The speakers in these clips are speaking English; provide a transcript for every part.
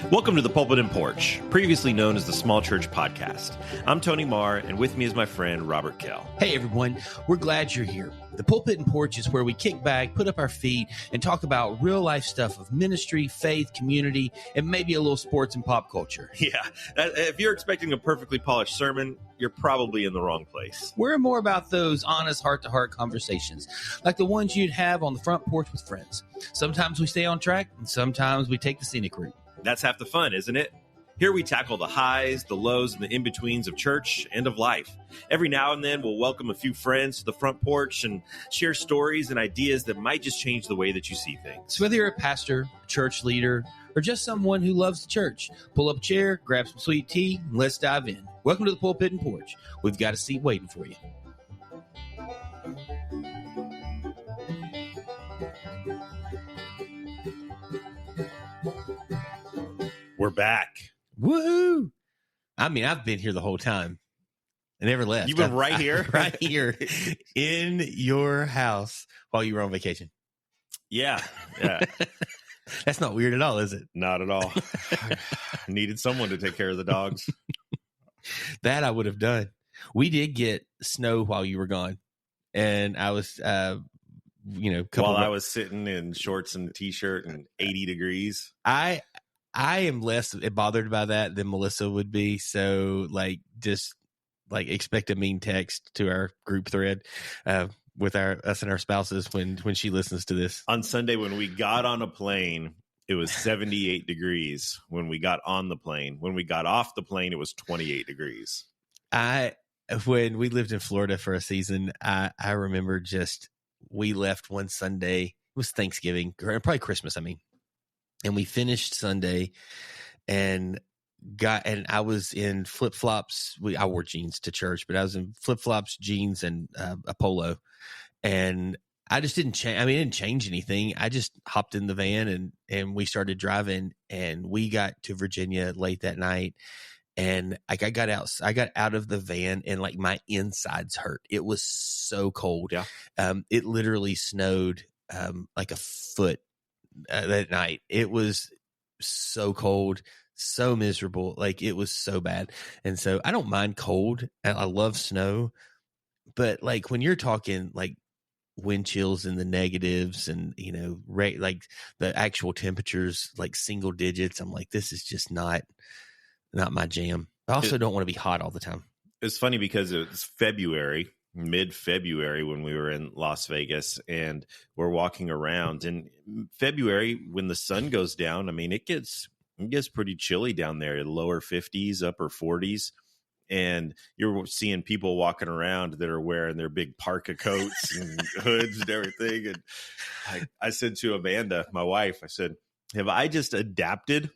Welcome to the Pulpit and Porch, previously known as the Small Church Podcast. I'm Tony Marr, and with me is my friend Robert Kell. Hey everyone, we're glad you're here. The Pulpit and Porch is where we kick back, put up our feet, and talk about real life stuff of ministry, faith, community, and maybe a little sports and pop culture. Yeah, if you're expecting a perfectly polished sermon, you're probably in the wrong place. We're more about those honest heart-to-heart conversations, like the ones you'd have on the front porch with friends. Sometimes we stay on track, and sometimes we take the scenic route. That's half the fun, isn't it? Here we tackle the highs, the lows, and the in-betweens of church and of life. Every now and then, we'll welcome a few friends to the front porch and share stories and ideas that might just change the way that you see things. So whether you're a pastor, a church leader, or just someone who loves the church, pull up a chair, grab some sweet tea, and let's dive in. Welcome to the Pulpit and Porch. We've got a seat waiting for you. We're back. Woohoo! I mean, I've been here the whole time. I never left. You've been right here? Right here in your house while you were on vacation. Yeah. That's not weird at all, is it? Not at all. I needed someone to take care of the dogs. That I would have done. We did get snow while you were gone. And I was, I was sitting in shorts and a t-shirt and 80 degrees. I am less bothered by that than Melissa would be. So just expect a mean text to our group thread with us and our spouses when she listens to this. On Sunday, when we got on a plane, it was 78 degrees when we got on the plane. When we got off the plane, it was 28 degrees. When we lived in Florida for a season, I remember we left one Sunday. It was Thanksgiving, or probably Christmas, and we finished Sunday and I was in flip-flops. I wore jeans to church, but I was in flip-flops, jeans, and a polo. And I just didn't change. It didn't change anything. I just hopped in the van and we started driving, and we got to Virginia late that night. And I got out of the van and my insides hurt. It was so cold. Yeah. It literally snowed like a foot that night. It was so cold, so miserable. It was so bad. And so I don't mind cold. I love snow, but when you're talking wind chills in the negatives and, the actual temperatures, single digits, I'm this is just not my jam. I also don't want to be hot all the time. It's funny because it was mid-February when we were in Las Vegas, and we're walking around. And February, when the sun goes down, it gets pretty chilly down there, lower 50s, upper 40s. And you're seeing people walking around that are wearing their big parka coats and hoods and everything. And I said to Amanda, my wife, I said, have I just adapted?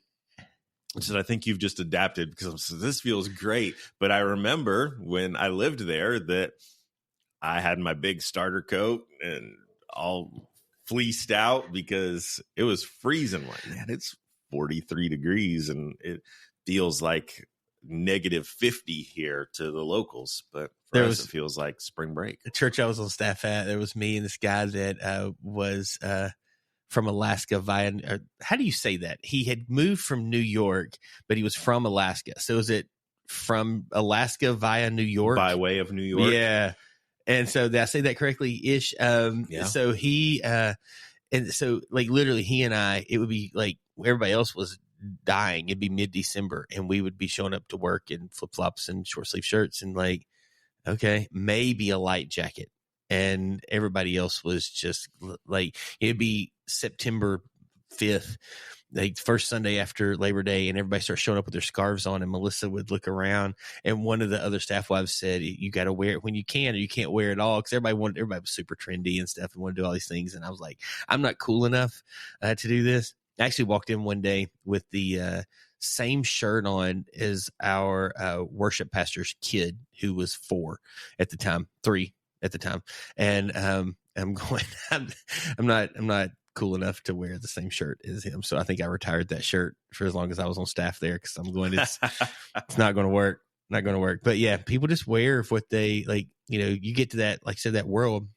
I said, I think you've just adapted because this feels great. But I remember when I lived there that I had my big starter coat and all fleeced out because it was freezing. Man, it's 43 degrees and it feels like negative 50 here to the locals. But for us, it feels like spring break. The church I was on staff at, there was me and this guy that was from Alaska how do you say that? He had moved from New York, but he was from Alaska. So is it from Alaska via New York? By way of New York? Yeah. And so did I say that correctly ish? Yeah. So he, and so literally he and I, it would be everybody else was dying. It'd be mid-December and we would be showing up to work in flip-flops and short sleeve shirts and okay, maybe a light jacket. And everybody else was just it'd be September 5th, first Sunday after Labor Day, and everybody starts showing up with their scarves on, and Melissa would look around, and one of the other staff wives said, you got to wear it when you can, or you can't wear it all, because everybody was super trendy and stuff and wanted to do all these things. And I was like, I'm not cool enough to do this. I actually walked in one day with the same shirt on as our worship pastor's kid, who was 3 at the time. And I'm going, I'm not cool enough to wear the same shirt as him. So I think I retired that shirt for as long as I was on staff there, because I'm going, it's not going to work. Not going to work. But yeah, people just wear what they you get to that, like I said, that world,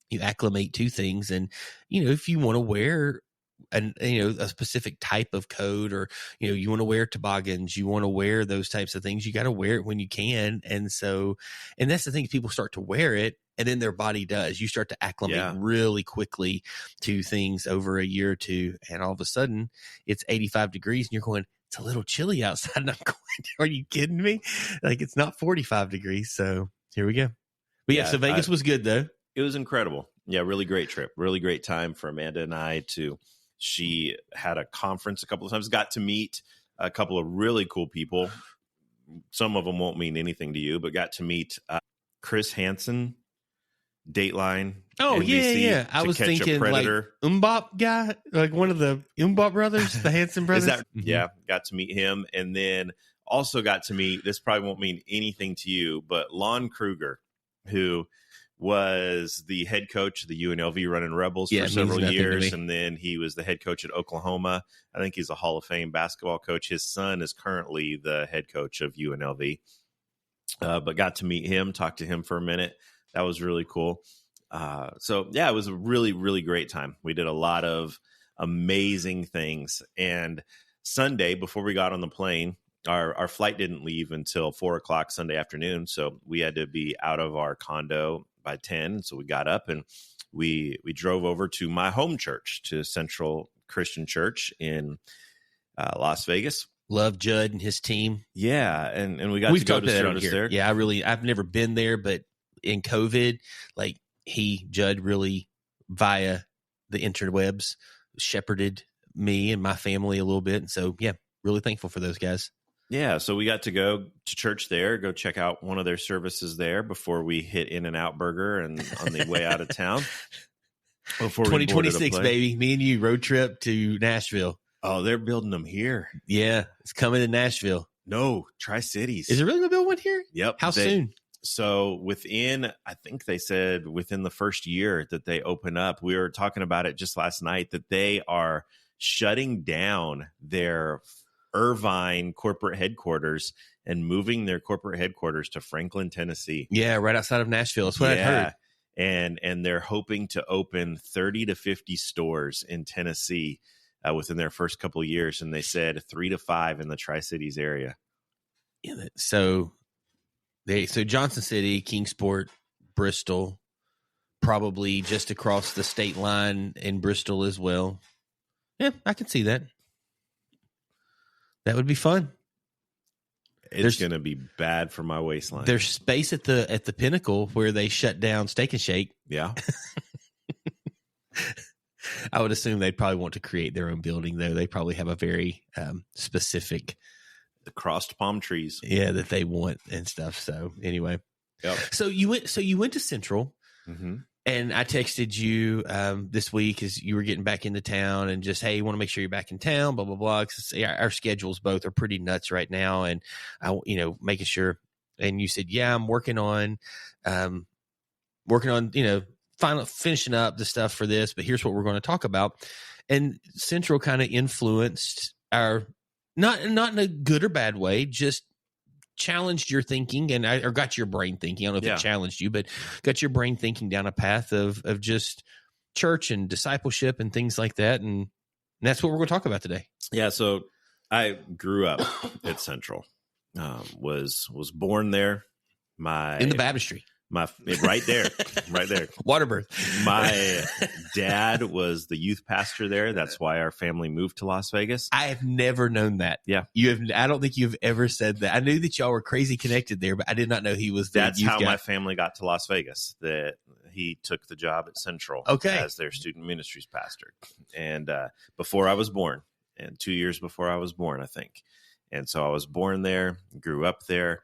you acclimate to things. And, if you want to wear a specific type of coat, or, you want to wear toboggans, you want to wear those types of things. You got to wear it when you can. And that's the thing, people start to wear it, and then their body does. You start to acclimate really quickly to things over a year or two. And all of a sudden it's 85 degrees and you're going, it's a little chilly outside. And I'm going, are you kidding me? Like, it's not 45 degrees. So here we go. But so Vegas was good though. It was incredible. Yeah. Really great trip. Really great time for Amanda and I she had a conference a couple of times, got to meet a couple of really cool people. Some of them won't mean anything to you, but got to meet Chris Hansen, Dateline. Oh, NBC, yeah. I was thinking like Mbop guy, like one of the Mbop brothers, the Hansen brothers. Yeah, got to meet him. And then also got to meet, this probably won't mean anything to you, but Lon Kruger, who was the head coach of the UNLV Running Rebels for several years. And then he was the head coach at Oklahoma. I think he's a Hall of Fame basketball coach. His son is currently the head coach of UNLV. But got to meet him, talk to him for a minute. That was really cool. It was a really, really great time. We did a lot of amazing things. And Sunday, before we got on the plane, our flight didn't leave until 4:00 Sunday afternoon. So we had to be out of our condo by 10. So we got up and we drove over to my home church, to Central Christian Church in Las Vegas. Love Judd and his team. Yeah. And we got to go to service there. Yeah, I've never been there, but in COVID, like Judd really, via the interwebs, shepherded me and my family a little bit. And so, really thankful for those guys. Yeah. So we got to go to church there, go check out one of their services there before we hit In-N-Out Burger and on the way out of town. 2026, baby. Me and you, road trip to Nashville. Oh, they're building them here. Yeah. It's coming to Nashville. No, Tri-Cities. Is it really going to build one here? Yep. How soon? So I think they said within the first year that they open up. We were talking about it just last night, that they are shutting down their Irvine corporate headquarters and moving their corporate headquarters to Franklin, Tennessee. Yeah, right outside of Nashville. That's what I heard. And they're hoping to open 30 to 50 stores in Tennessee within their first couple of years. And they said 3 to 5 in the Tri-Cities area. Yeah, so Johnson City, Kingsport, Bristol, probably just across the state line in Bristol as well. Yeah, I can see that. That would be fun. It's going to be bad for my waistline. There's space at the Pinnacle where they shut down Steak and Shake. Yeah. I would assume they'd probably want to create their own building, though. They probably have a very specific, the crossed palm trees. Yeah, that they want and stuff. So anyway, yep. So you went to Central, and I texted you this week as you were getting back into town, and just, hey, you want to make sure you're back in town, blah blah blah. 'Cause our schedules both are pretty nuts right now, and I, making sure. And you said, yeah, I'm working on, finishing up the stuff for this, but here's what we're going to talk about. And Central kind of influenced our. Not in a good or bad way, just challenged your thinking or got your brain thinking. I don't know if it challenged you, but got your brain thinking down a path of just church and discipleship and things like that. And that's what we're going to talk about today. Yeah. So I grew up at Central, was born there. In the baptistry. Right there. Waterbirth. My dad was the youth pastor there. That's why our family moved to Las Vegas. I have never known that. Yeah. I don't think you've ever said that. I knew that y'all were crazy connected there, but I did not know he was the That's youth how guy. My family got to Las Vegas, that he took the job at Central as their student ministries pastor. And before I was born, and 2 years before I was born, I think. And so I was born there, grew up there.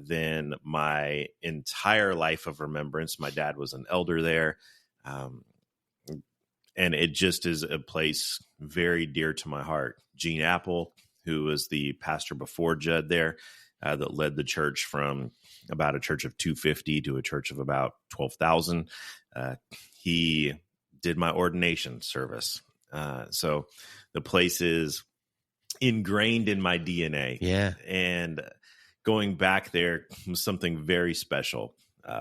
Then my entire life of remembrance, my dad was an elder there. And it just is a place very dear to my heart. Gene Apple, who was the pastor before Judd there, that led the church from about a church of 250 to a church of about 12,000. He did my ordination service. So the place is ingrained in my DNA. Yeah. And going back there was something very special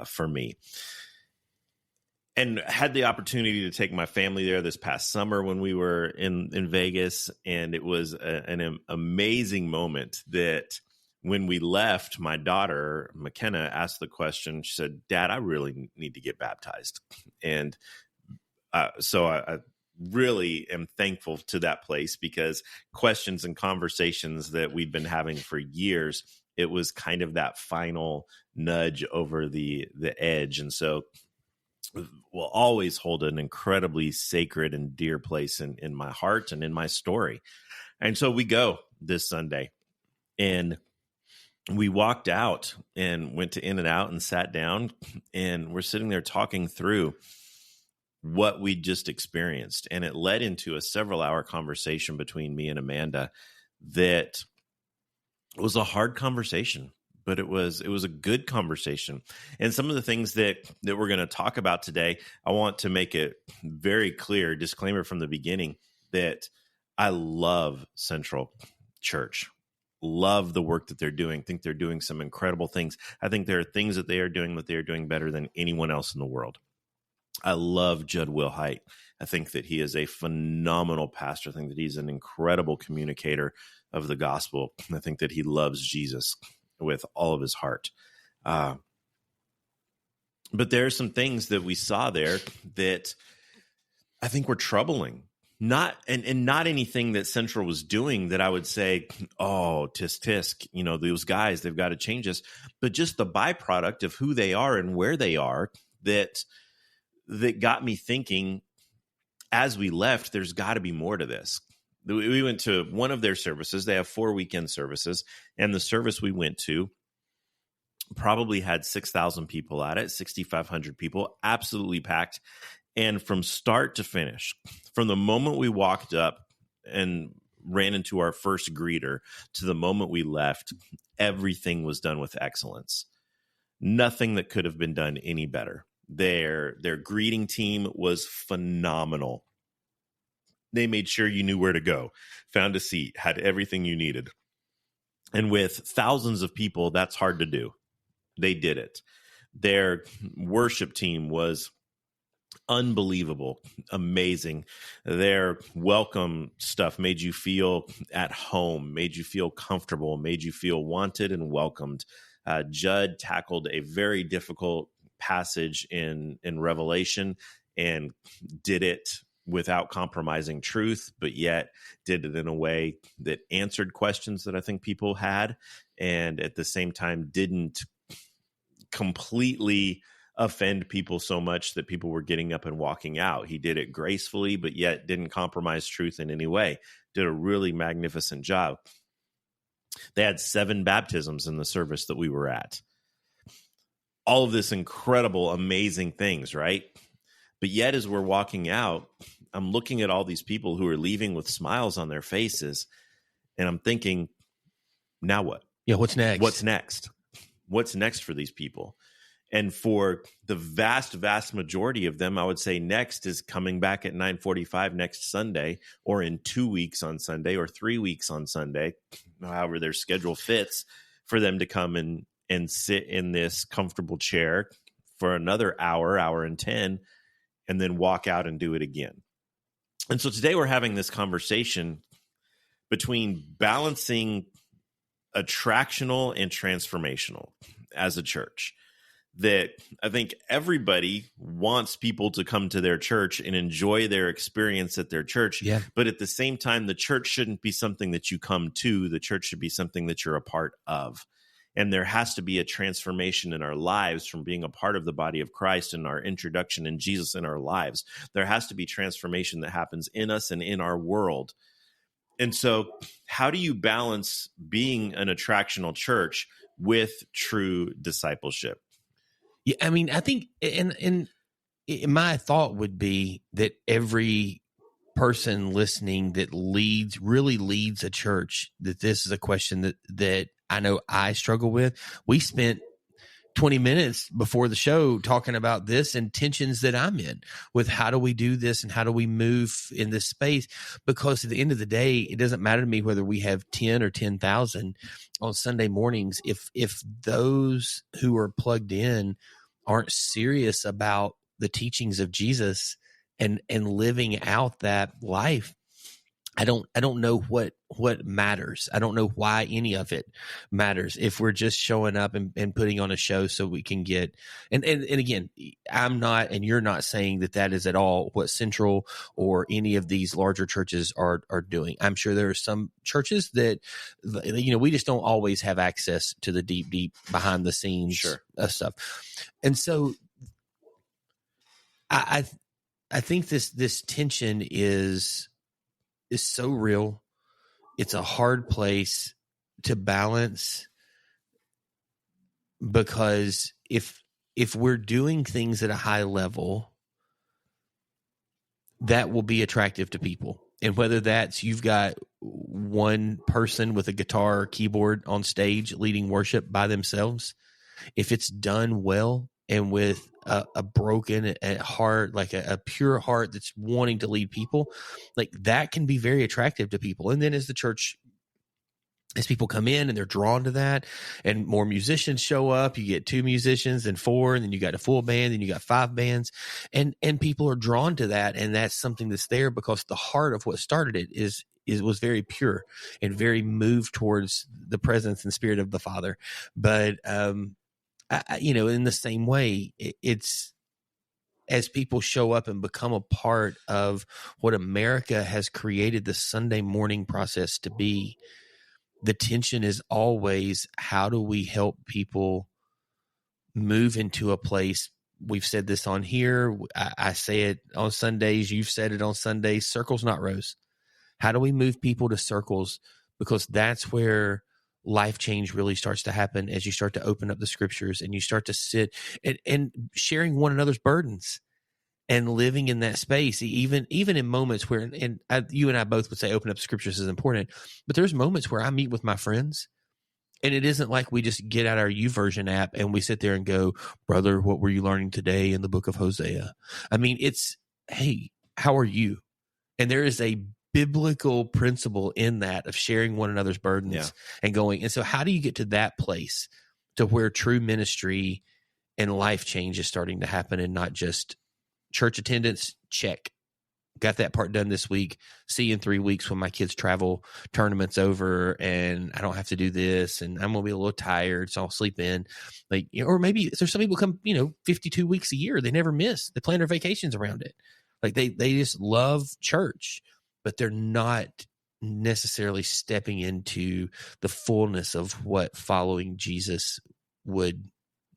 for me. and had the opportunity to take my family there this past summer when we were in Vegas. And it was an amazing moment that when we left, my daughter, McKenna, asked the question. She said, "Dad, I really need to get baptized." And so I really am thankful to that place, because questions and conversations that we'd been having for years, it was kind of that final nudge over the edge. And so will always hold an incredibly sacred and dear place in my heart and in my story. And so we go this Sunday, and we walked out and went to In-N-Out and sat down, and we're sitting there talking through what we just experienced. And it led into a several-hour conversation between me and Amanda that was a hard conversation, but it was a good conversation. And some of the things that we're going to talk about today, I want to make it very clear, disclaimer from the beginning, that I love Central Church. Love the work that they're doing. Think they're doing some incredible things. I think there are things that they are doing better than anyone else in the world. I love Judd Wilhite. I think that he is a phenomenal pastor. I think that he's an incredible communicator of the gospel. I think that he loves Jesus with all of his heart. But there are some things that we saw there that I think were troubling. Not anything that Central was doing that I would say, oh, tisk, those guys, they've got to change this. But just the byproduct of who they are and where they are that got me thinking as we left, there's got to be more to this. We went to one of their services. They have 4 weekend services. And the service we went to probably had 6,000 people at it, 6,500 people, absolutely packed. And from start to finish, from the moment we walked up and ran into our first greeter to the moment we left, everything was done with excellence. Nothing that could have been done any better. Their greeting team was phenomenal. They made sure you knew where to go, found a seat, had everything you needed. And with thousands of people, that's hard to do. They did it. Their worship team was unbelievable, amazing. Their welcome stuff made you feel at home, made you feel comfortable, made you feel wanted and welcomed. Judd tackled a very difficult passage in Revelation and did it without compromising truth, but yet did it in a way that answered questions that I think people had, and at the same time didn't completely offend people so much that people were getting up and walking out. He did it gracefully, but yet didn't compromise truth in any way. Did a really magnificent job. They had 7 baptisms in the service that we were at. All of this incredible, amazing things, right? But yet as we're walking out, I'm looking at all these people who are leaving with smiles on their faces, and I'm thinking, now what? Yeah, what's next? What's next? What's next for these people? And for the vast, vast majority of them, I would say next is coming back at 9:45 next Sunday, or in 2 weeks on Sunday, or 3 weeks on Sunday, however their schedule fits, for them to come and sit in this comfortable chair for another hour and 10, and then walk out and do it again. And so today we're having this conversation between balancing attractional and transformational as a church. That I think everybody wants people to come to their church and enjoy their experience at their church. Yeah. But at the same time, the church shouldn't be something that you come to. The church should be something that you're a part of. And there has to be a transformation in our lives from being a part of the body of Christ and our introduction in Jesus in our lives. There has to be transformation that happens in us and in our world. And so how do you balance being an attractional church with true discipleship? Yeah, I mean, I think, and my thought would be that every person listening that really leads a church, that this is a question that I know I struggle with. We spent 20 minutes before the show talking about this and tensions that I'm in with how do we do this and how do we move in this space? Because at the end of the day, it doesn't matter to me whether we have 10 or 10,000 on Sunday mornings. If those who are plugged in aren't serious about the teachings of Jesus and living out that life, I don't know what matters. I don't know why any of it matters if we're just showing up and putting on a show so we can get, and again, I'm not, and you're not saying that is at all what Central or any of these larger churches are doing. I'm sure there are some churches that, we just don't always have access to the deep behind the scenes stuff. And so I think this tension is so real. It's a hard place to balance, because if we're doing things at a high level, that will be attractive to people. And whether that's you've got one person with a guitar or keyboard on stage leading worship by themselves, if it's done well and with a broken heart, like a pure heart that's wanting to lead people, like that can be very attractive to people. And then as people come in and they're drawn to that, and more musicians show up, you get 2 musicians and 4, and then you got a full band, and you got 5 bands, and people are drawn to that. And that's something that's there because the heart of what started it was very pure and very moved towards the presence and spirit of the Father. But, in the same way, it's as people show up and become a part of what America has created the Sunday morning process to be, the tension is always, how do we help people move into a place? We've said this on here. I say it on Sundays. You've said it on Sundays. Circles, not rows. How do we move people to circles? Because that's where life change really starts to happen, as you start to open up the scriptures and you start to sit and sharing one another's burdens and living in that space, even in moments where, you and I both would say open up scriptures is important, but there's moments where I meet with my friends, and it isn't like we just get out our YouVersion app and we sit there and go, brother, what were you learning today in the book of Hosea? I mean, it's, hey, how are you? And there is a biblical principle in that of sharing one another's burdens and going. And so how do you get to that place to where true ministry and life change is starting to happen, and not just church attendance? Check. Got that part done this week. See you in 3 weeks when my kids' travel tournament's over and I don't have to do this, and I'm going to be a little tired, so I'll sleep in. Like, or maybe there's some people come, 52 weeks a year. They never miss. They plan their vacations around it. Like they just love church, but they're not necessarily stepping into the fullness of what following Jesus would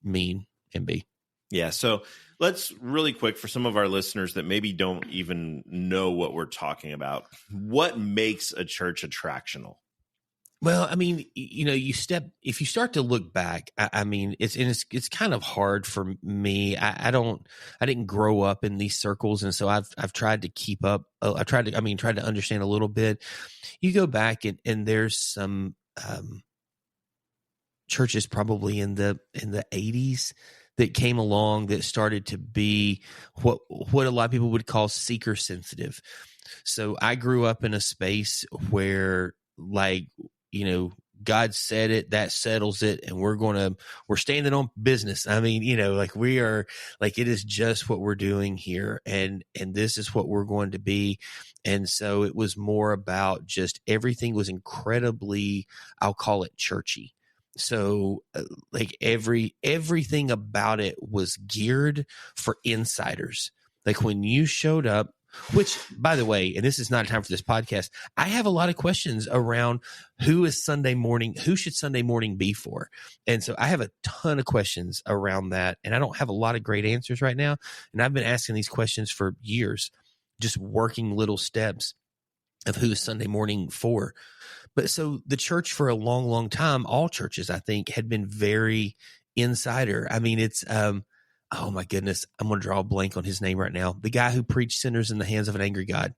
mean and be. Yeah. So let's really quick, for some of our listeners that maybe don't even know what we're talking about, what makes a church attractional? Well, I mean, if you start to look back, I mean, it's kind of hard for me. I didn't grow up in these circles. And so I've tried to keep up. Tried to understand a little bit. You go back and there's some, churches probably in the 80s that came along that started to be what a lot of people would call seeker sensitive. So I grew up in a space where, like, God said it, that settles it, and we're standing on business. I mean, we are, like, it is just what we're doing here, and this is what we're going to be. And so it was more about just everything was incredibly, I'll call it churchy. So like everything about it was geared for insiders. Like when you showed up, which, by the way, and this is not a time for this podcast, I have a lot of questions around who should Sunday morning be for? And so I have a ton of questions around that, and I don't have a lot of great answers right now. And I've been asking these questions for years, just working little steps of who is Sunday morning for. But so the church for a long, long time, all churches, I think, had been very insider. I mean, it's, oh my goodness, I'm going to draw a blank on his name right now. The guy who preached sinners in the hands of an angry God.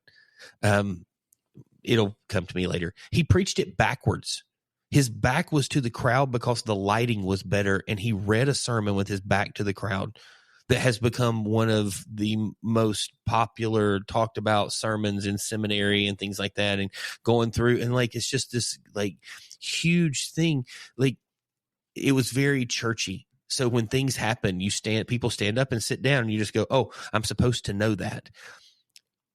It'll come to me later. He preached it backwards. His back was to the crowd because the lighting was better, and he read a sermon with his back to the crowd that has become one of the most popular talked about sermons in seminary and things like that, and going through, and like, it's just this like huge thing. Like, it was very churchy. So when things happen, people stand up and sit down and you just go, oh, I'm supposed to know that.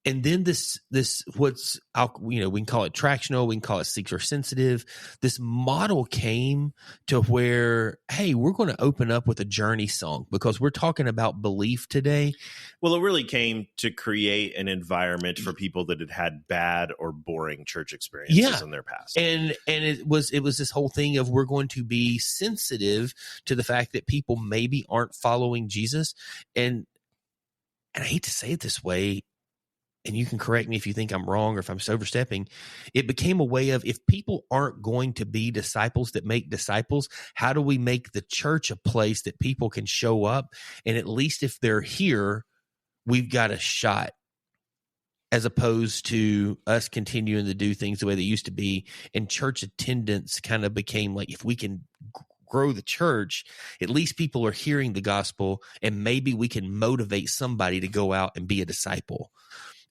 And then we can call it attractional, we can call it seeker sensitive. This model came to where, hey, we're going to open up with a journey song because we're talking about belief today. Well, it really came to create an environment for people that had had bad or boring church experiences in their past. And it was this whole thing of we're going to be sensitive to the fact that people maybe aren't following Jesus. And I hate to say it this way, and you can correct me if you think I'm wrong or if I'm overstepping, it became a way of, if people aren't going to be disciples that make disciples, how do we make the church a place that people can show up? And at least if they're here, we've got a shot, as opposed to us continuing to do things the way they used to be. And church attendance kind of became like, if we can grow the church, at least people are hearing the gospel, and maybe we can motivate somebody to go out and be a disciple,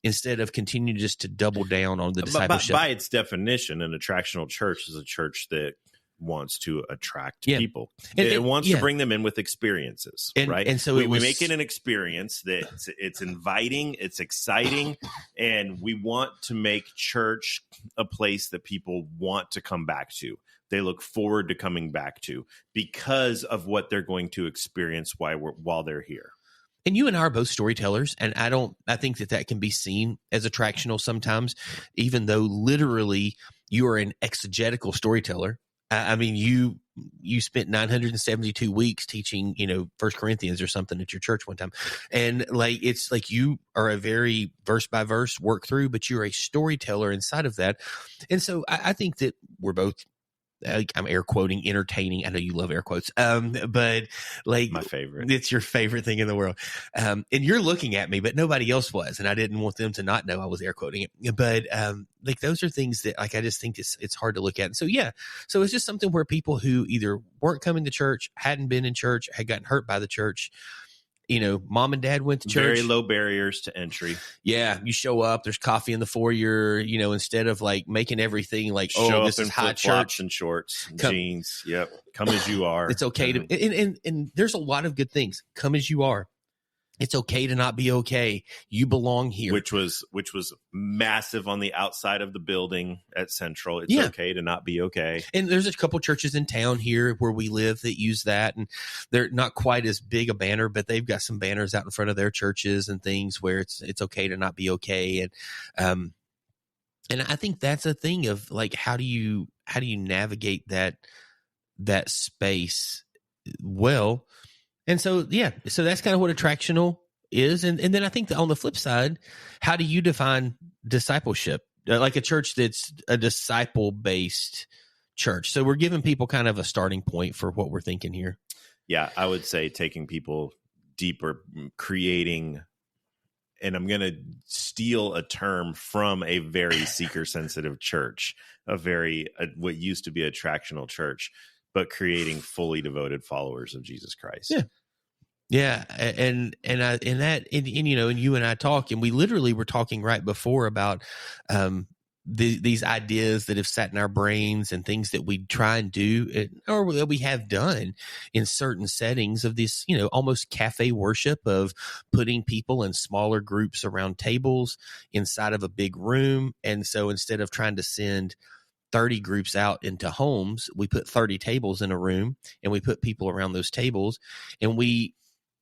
instead of continuing just to double down on the discipleship. By its definition, an attractional church is a church that wants to attract people. It wants to bring them in with experiences, right? And so we make it an experience that it's inviting, it's exciting, and we want to make church a place that people want to come back to. They look forward to coming back to because of what they're going to experience while they're here. And you and I are both storytellers, and I think that can be seen as attractional sometimes, even though literally you are an exegetical storyteller. I mean, you spent 972 weeks teaching, 1 Corinthians or something at your church one time. And it's like you are a very verse by verse work through, but you're a storyteller inside of that. And so I think that we're both, I'm air quoting, entertaining. I know you love air quotes, but like my favorite. It's your favorite thing in the world. And you're looking at me, but nobody else was, and I didn't want them to not know I was air quoting it. But those are things that I just think it's hard to look at. And so so it's just something where people who either weren't coming to church, hadn't been in church, had gotten hurt by the church. Mom and dad went to church. Very low barriers to entry. Yeah, you show up. There's coffee in the foyer. Instead of like making everything like, this is high church and shorts, and jeans. Yep, come as you are. It's okay to, and there's a lot of good things. Come as you are. It's okay to not be okay. You belong here. Which was massive on the outside of the building at Central. It's okay to not be okay. And there's a couple churches in town here where we live that use that. And they're not quite as big a banner, but they've got some banners out in front of their churches and things where it's okay to not be okay. And I think that's a thing of like, how do you navigate that space well? And so that's kind of what attractional is. And then I think that on the flip side, how do you define discipleship? Like a church that's a disciple-based church. So we're giving people kind of a starting point for what we're thinking here. Yeah, I would say taking people deeper, creating, and I'm going to steal a term from a very seeker-sensitive church, what used to be attractional church, but creating fully devoted followers of Jesus Christ. Yeah. And you and I talk, and we literally were talking right before about these ideas that have sat in our brains and things that we try and do, or that we have done in certain settings of this, almost cafe worship of putting people in smaller groups around tables inside of a big room. And so instead of trying to send 30 groups out into homes, we put 30 tables in a room, and we put people around those tables, and we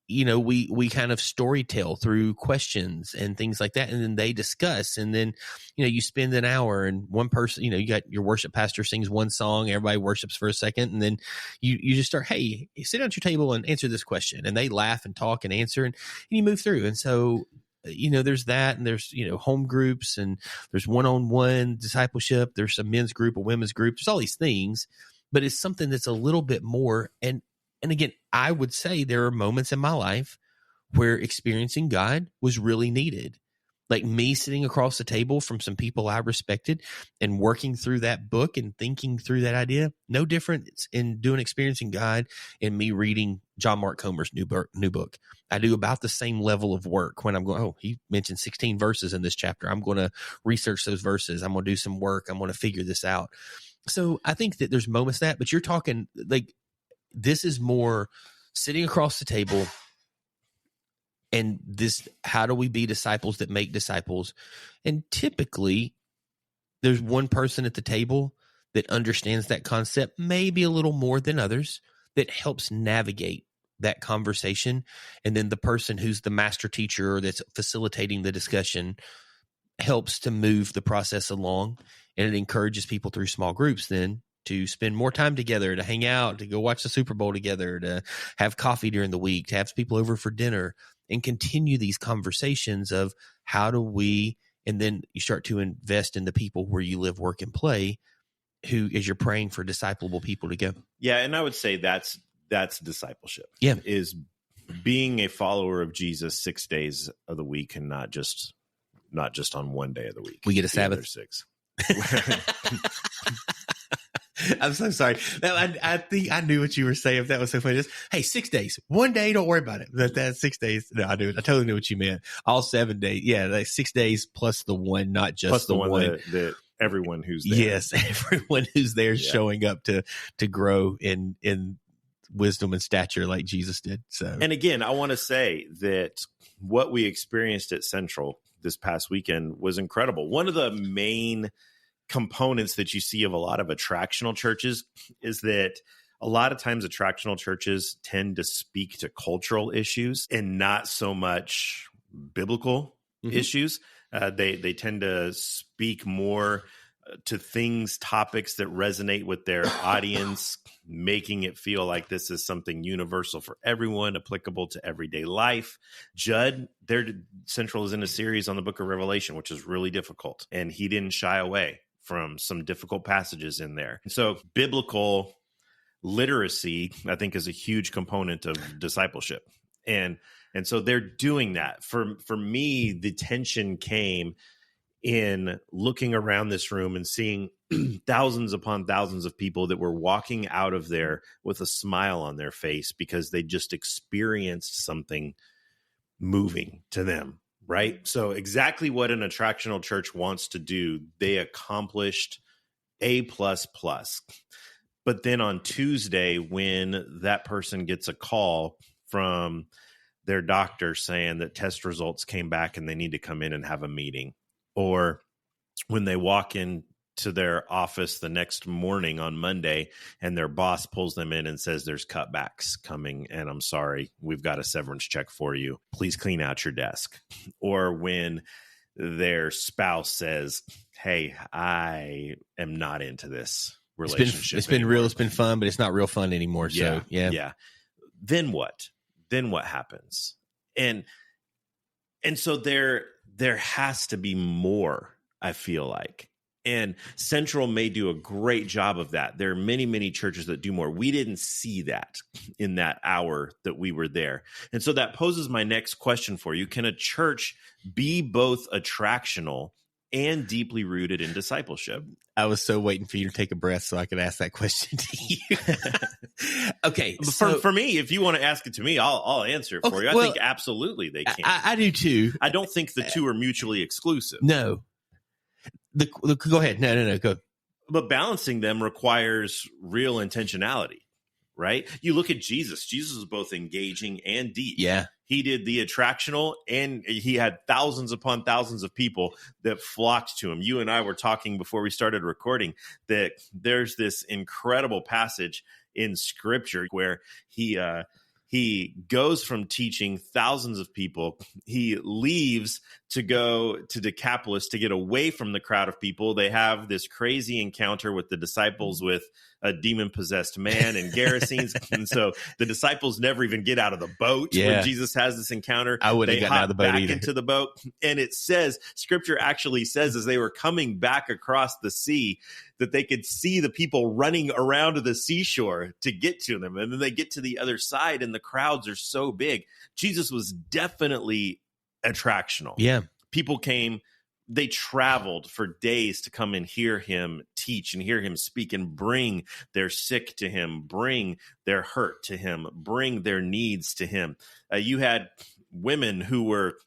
kind of storytell through questions and things like that. And then they discuss, and then, you spend an hour, and one person, you got your worship pastor sings one song, everybody worships for a second. And then you just start, hey, sit down at your table and answer this question. And they laugh and talk and answer, and you move through. And so, there's that, and there's, home groups, and there's one-on-one discipleship. There's a men's group, a women's group. There's all these things, but it's something that's a little bit more. And again, I would say there are moments in my life where experiencing God was really needed. Like me sitting across the table from some people I respected and working through that book and thinking through that idea. No difference in doing experiencing God and me reading John Mark Comer's new book. I do about the same level of work when I'm going, oh, he mentioned 16 verses in this chapter. I'm going to research those verses. I'm going to do some work. I'm going to figure this out. So I think that there's moments but you're talking like, this is more sitting across the table, and this, how do we be disciples that make disciples? And typically there's one person at the table that understands that concept maybe a little more than others, that helps navigate that conversation. And then the person who's the master teacher or that's facilitating the discussion helps to move the process along. And it encourages people through small groups then to spend more time together, to hang out, to go watch the Super Bowl together, to have coffee during the week, to have people over for dinner, and continue these conversations of how do we, and then you start to invest in the people where you live, work, and play, who, as you're praying for disciplable people to go. Yeah, and I would say that's discipleship. Yeah. Is being a follower of Jesus 6 days of the week, and not just on one day of the week. We get a Sabbath. 6. I'm so sorry. I think I knew what you were saying. If that was so funny, just, hey, 6 days, one day, don't worry about it. That's 6 days. No, I do. I totally knew what you meant. All 7 days. Yeah, like 6 days plus the one, not just plus the one. That everyone who's there. Yes, everyone who's there is showing up to grow in wisdom and stature like Jesus did. So, and again, I want to say that what we experienced at Central this past weekend was incredible. One of the main components that you see of a lot of attractional churches is that a lot of times attractional churches tend to speak to cultural issues and not so much biblical issues. They tend to speak more to topics that resonate with their audience, making it feel like this is something universal for everyone, applicable to everyday life. Judd, their Central is in a series on the book of Revelation, which is really difficult, and he didn't shy away from some difficult passages in there. And so biblical literacy, I think, is a huge component of discipleship. And so they're doing that. For me, the tension came in looking around this room and seeing thousands upon thousands of people that were walking out of there with a smile on their face because they just experienced something moving to them. Right. So exactly what an attractional church wants to do, they accomplished A++. But then on Tuesday, when that person gets a call from their doctor saying that test results came back and they need to come in and have a meeting, or when they walk in to their office the next morning on Monday and their boss pulls them in and says there's cutbacks coming and I'm sorry, we've got a severance check for you. Please clean out your desk. Or when their spouse says, hey, I am not into this relationship. It's been real. It's been fun, but it's not real fun anymore. Yeah, so, yeah. Yeah. Then what? Then what happens? And so there has to be more, I feel like. And Central may do a great job of that. There are many, many churches that do more. We didn't see that in that hour that we were there. And so that poses my next question for you. Can a church be both attractional and deeply rooted in discipleship? I was so waiting for you to take a breath so I could ask that question to you. Okay. For me, if you want to ask it to me, I'll answer it for you. I think absolutely they can. I do too. I don't think the two are mutually exclusive. No. Go ahead. No, go. But balancing them requires real intentionality, right? You look at Jesus. Jesus was both engaging and deep. Yeah. He did the attractional, and he had thousands upon thousands of people that flocked to him. You and I were talking before we started recording that there's this incredible passage in Scripture where he goes from teaching thousands of people. He leaves to go to Decapolis to get away from the crowd of people. They have this crazy encounter with the disciples with a demon-possessed man and Gerasenes. And so the disciples never even get out of the boat when Jesus has this encounter. I wouldn't have gotten out of the boat either. Into the boat. And it says, Scripture actually says, as they were coming back across the sea, that they could see the people running around to the seashore to get to them. And then they get to the other side and the crowds are so big. Jesus was definitely attractional. Yeah. People came, they traveled for days to come and hear him teach and hear him speak and bring their sick to him, bring their hurt to him, bring their needs to him. You had women who were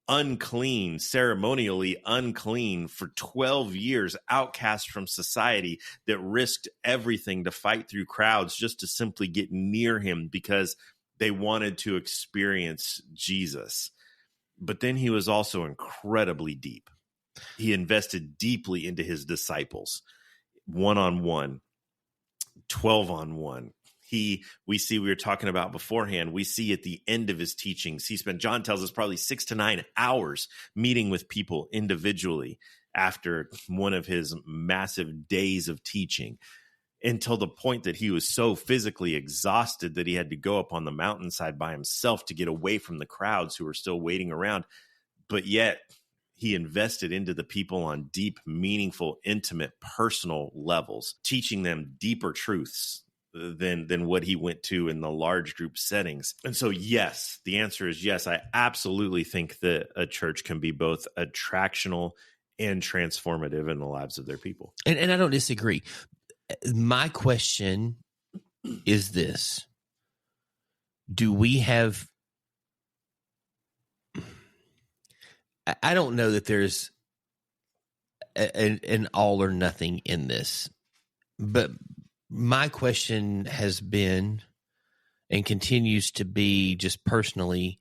unclean, ceremonially unclean for 12 years, outcast from society, that risked everything to fight through crowds just to simply get near him because They wanted to experience Jesus. But then he was also incredibly deep. He invested deeply into his disciples, 1-on-1, 12-on-1. We were talking about beforehand, we see at the end of his teachings, he spent, John tells us, probably 6 to 9 hours meeting with people individually after one of his massive days of teaching, until the point that he was so physically exhausted that he had to go up on the mountainside by himself to get away from the crowds who were still waiting around. But yet he invested into the people on deep, meaningful, intimate, personal levels, teaching them deeper truths than what he went to in the large group settings. And so, yes, the answer is yes. I absolutely think that a church can be both attractional and transformative in the lives of their people. And I don't disagree. My question is this: do we have? I don't know that there's an all or nothing in this, but my question has been and continues to be, just personally,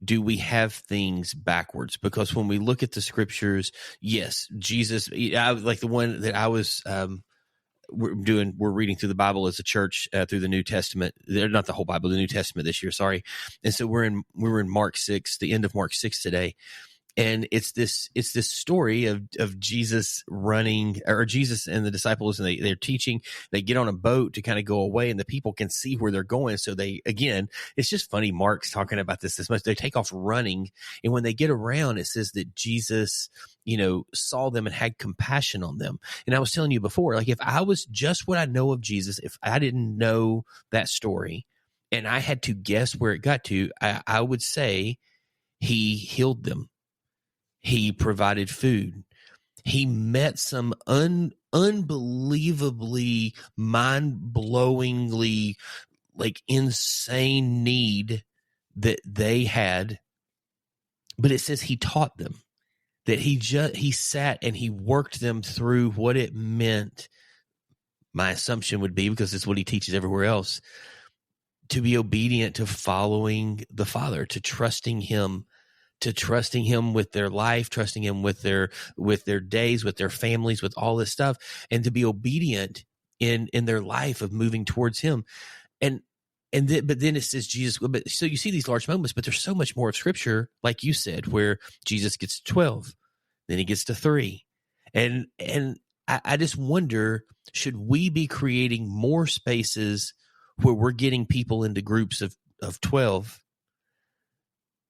do we have things backwards? Because when we look at the scriptures, yes, Jesus, like the one that I was we're reading through the Bible as a church through the New Testament. They're not the whole Bible, the New Testament this year. Sorry. And so we were in Mark 6, the end of Mark 6 today. And it's this story of Jesus running, or Jesus and the disciples, and they're teaching. They get on a boat to kind of go away, and the people can see where they're going. So it's just funny. Mark's talking about this much. They take off running, and when they get around, it says that Jesus, saw them and had compassion on them. And I was telling you before, like, if I was just what I know of Jesus, if I didn't know that story, and I had to guess where it got to, I would say he healed them. He provided food. He met some unbelievably, mind-blowingly, like, insane need that they had. But it says he taught them, that he sat and he worked them through what it meant. My assumption would be, because it's what he teaches everywhere else, to be obedient to following the Father, to trusting him with their life, trusting him with their days, with their families, with all this stuff, and to be obedient in their life of moving towards him. But then it says Jesus, so you see these large moments, but there's so much more of scripture, like you said, where Jesus gets to 12, then he gets to 3. And I just wonder, should we be creating more spaces where we're getting people into groups of 12,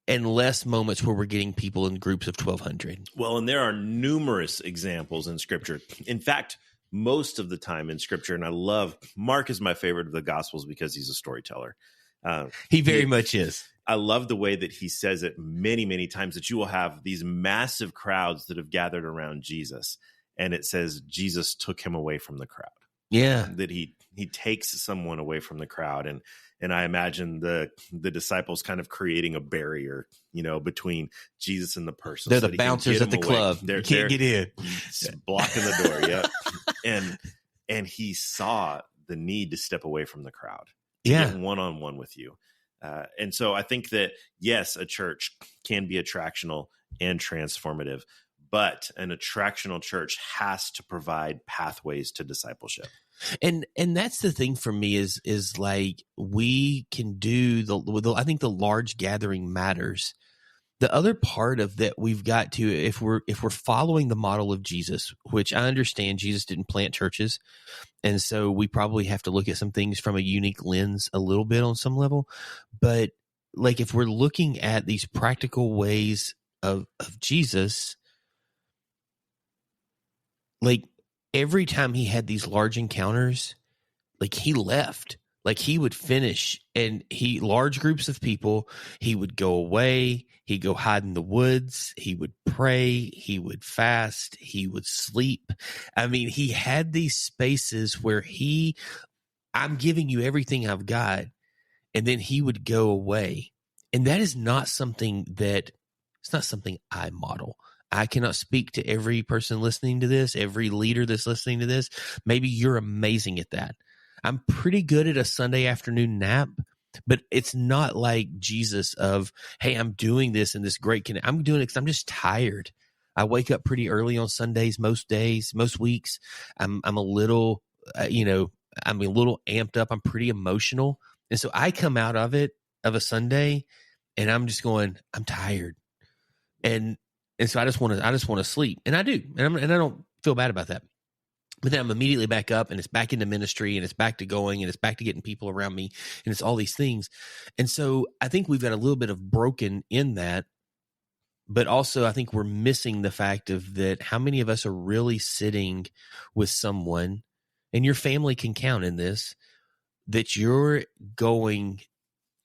and less moments where we're getting people in groups of 1,200? Well, and there are numerous examples in Scripture. In fact, most of the time in Scripture, and I love, Mark is my favorite of the Gospels because he's a storyteller. He very much is. I love the way that he says it many, many times, that you will have these massive crowds that have gathered around Jesus, and it says Jesus took him away from the crowd. Yeah. That he takes someone away from the crowd. And I imagine the disciples kind of creating a barrier, between Jesus and the person. They're the bouncers at the club. They're can't get in. Blocking the door. Yeah. And he saw the need to step away from the crowd. Yeah. Get one-on-one with you. And so I think that, yes, a church can be attractional and transformative, but an attractional church has to provide pathways to discipleship. And that's the thing for me is like, we can do I think the large gathering matters. The other part of that, we've got to, if we're following the model of Jesus, which I understand Jesus didn't plant churches, and so we probably have to look at some things from a unique lens a little bit on some level. But like, if we're looking at these practical ways of Jesus, like, every time he had these large encounters, like, he left. Like, he would finish, and large groups of people, he would go away, he'd go hide in the woods, he would pray, he would fast, he would sleep. I mean, he had these spaces where I'm giving you everything I've got, and then he would go away. And that is not something I model. I cannot speak to every person listening to this, every leader that's listening to this. Maybe you're amazing at that. I'm pretty good at a Sunday afternoon nap, But it's not like Jesus of, hey, I'm doing this in this great I'm doing it because I'm just tired. I wake up pretty early on Sundays, most days, most weeks. I'm a little, I'm a little amped up. I'm pretty emotional. And so I come out of a Sunday and I'm just going, I'm tired. And so I just want to sleep. And I do. And I don't feel bad about that. But then I'm immediately back up and it's back into ministry and it's back to going and it's back to getting people around me and it's all these things. And so I think we've got a little bit of broken in that, but also I think we're missing the fact of that how many of us are really sitting with someone, and your family can count in this, that you're going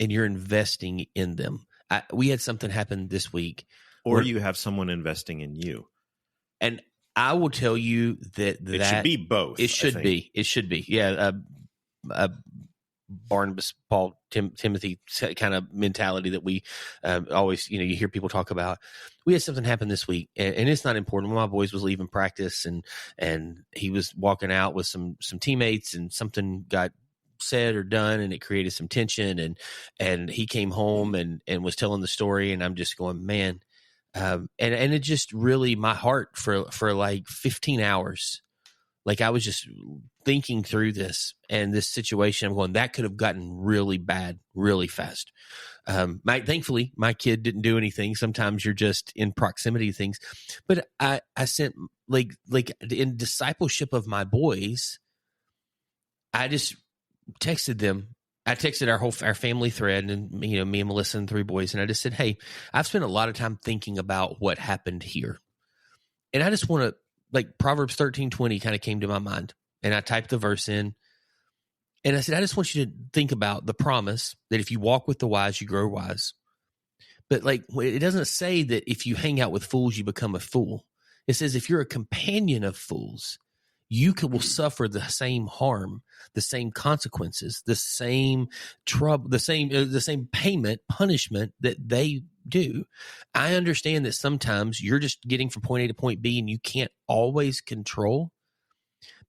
and you're investing in them. We had something happen this week. Or you have someone investing in you. And I will tell you that it should be both. It should be. It should be. Yeah. Barnabas, Paul, Timothy kind of mentality that we always, you hear people talk about. We had something happen this week, and it's not important. One of my boys was leaving practice, and he was walking out with some teammates, and something got said or done, and it created some tension. And he came home and was telling the story, and I'm just going, man. And it just really, my heart for like 15 hours, like I was just thinking through this and this situation. I'm going, that could have gotten really bad really fast. Thankfully, my kid didn't do anything. Sometimes you're just in proximity to things. But I sent like in discipleship of my boys, I just texted them. I texted our family thread, and me and Melissa and 3 boys, and I just said, hey, I've spent a lot of time thinking about what happened here. And I just want to, like, Proverbs 13:20 kind of came to my mind, and I typed the verse in, and I said, I just want you to think about the promise that if you walk with the wise, you grow wise. But like, it doesn't say that if you hang out with fools, you become a fool. It says if you're a companion of fools, you will suffer the same harm, the same consequences, the same trouble, the same punishment that they do. I understand that sometimes you're just getting from point A to point B and you can't always control,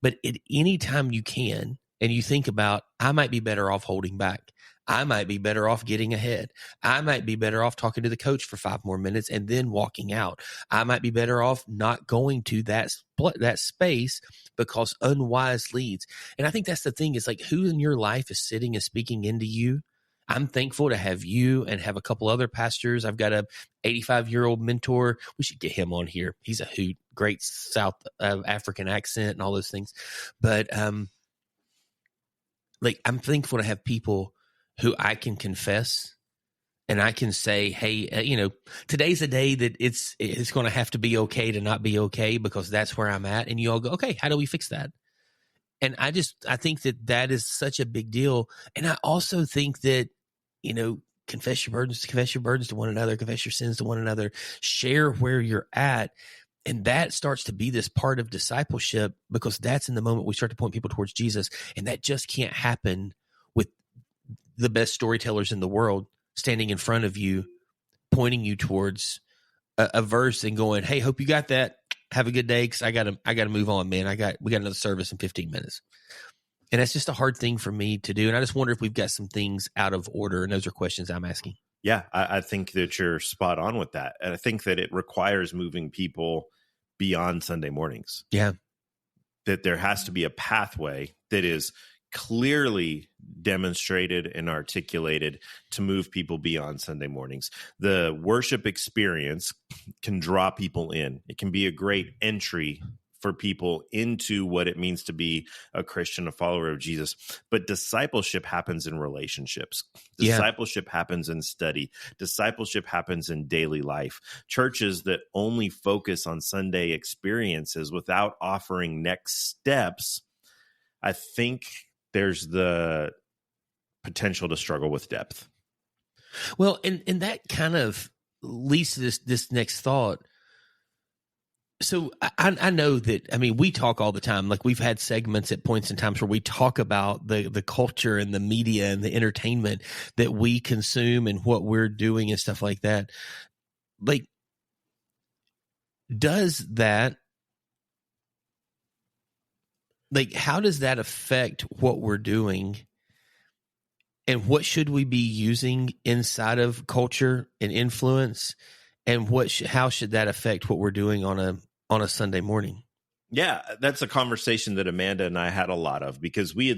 but at any time you can, and you think about, I might be better off holding back. I might be better off getting ahead. I might be better off talking to the coach for 5 more minutes and then walking out. I might be better off not going to that space because unwise leads. And I think that's the thing, is like, who in your life is sitting and speaking into you? I'm thankful to have you and have a couple other pastors. I've got a 85-year-old mentor. We should get him on here. He's a hoot, great South African accent and all those things. But like, I'm thankful to have people who I can confess and I can say, hey, today's a day that it's going to have to be okay to not be okay, because that's where I'm at. And you all go, okay, how do we fix that? And I think that is such a big deal. And I also think that, confess your burdens to one another, confess your sins to one another, share where you're at. And that starts to be this part of discipleship, because that's in the moment we start to point people towards Jesus. And that just can't happen with the best storytellers in the world standing in front of you, pointing you towards a verse and going, hey, hope you got that. Have a good day, because I gotta move on, man. We got another service in 15 minutes. And that's just a hard thing for me to do. And I just wonder if we've got some things out of order. And those are questions I'm asking. Yeah, I think that you're spot on with that. And I think that it requires moving people beyond Sunday mornings. Yeah. That there has to be a pathway that is clearly demonstrated and articulated to move people beyond Sunday mornings. The worship experience can draw people in. It can be a great entry for people into what it means to be a Christian, a follower of Jesus. But discipleship happens in relationships. Discipleship happens in study. Discipleship happens in daily life. Churches that only focus on Sunday experiences without offering next steps, I think there's the potential to struggle with depth. Well, and that kind of leads to this next thought. So I know that, we talk all the time. Like, we've had segments at points in times where we talk about the culture and the media and the entertainment that we consume and what we're doing and stuff like that. Like, how does that affect what we're doing? and what should we be using inside of culture and influence, and how should that affect what we're doing on a Sunday morning? Yeah, that's a conversation that Amanda and I had a lot of, because we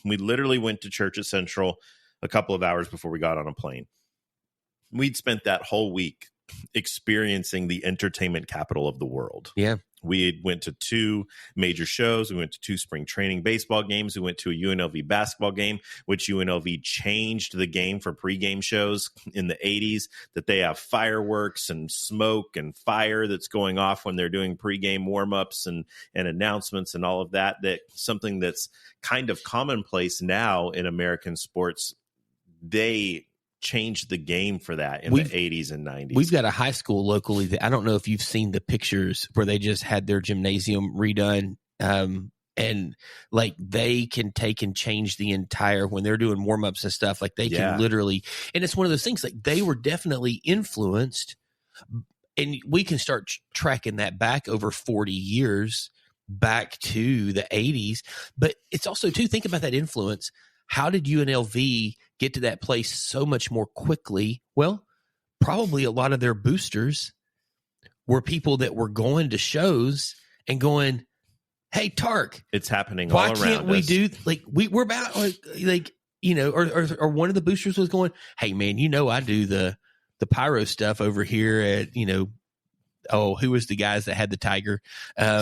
literally went to church at Central a couple of hours before we got on a plane. We'd spent that whole week experiencing the entertainment capital of the world. Yeah. We went to 2 major shows. We went to 2 spring training baseball games. We went to a UNLV basketball game, which UNLV changed the game for pregame shows in the 80s, that they have fireworks and smoke and fire that's going off when they're doing pregame warmups and announcements and all of that. That something that's kind of commonplace now in American sports. They changed the game for that in the 80s and 90s. We've got a high school locally that I don't know if you've seen the pictures where they just had their gymnasium redone. And like they can take and change the entire, when they're doing warm-ups and stuff, like they can literally, and it's one of those things, like they were definitely influenced, and we can start tracking that back over 40 years back to the 80s. But it's also too, think about that influence. How did UNLV get to that place so much more quickly? Well, probably a lot of their boosters were people that were going to shows and going, "Hey, Tark, it's happening all around us. Why can't we do, like, we're about, like, you know," or one of the boosters was going, "Hey, man, you know, I do the pyro stuff over here at, you know, who was the guys that had the tiger?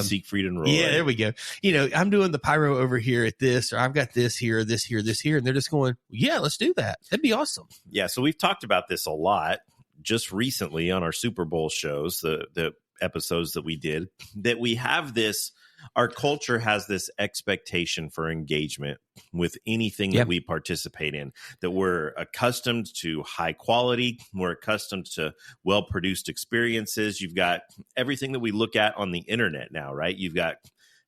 Siegfried and Roy. Yeah, there we go. You know, I'm doing the pyro over here at this, or I've got this here, this here, this here." And they're just going, "Yeah, let's do that. That'd be awesome." Yeah. So we've talked about this a lot just recently on our Super Bowl shows, the episodes that we did, that we have this, our culture has this expectation for engagement with anything that we participate in, that we're accustomed to high quality. We're accustomed to well-produced experiences. You've got everything that we look at on the internet now, right? You've got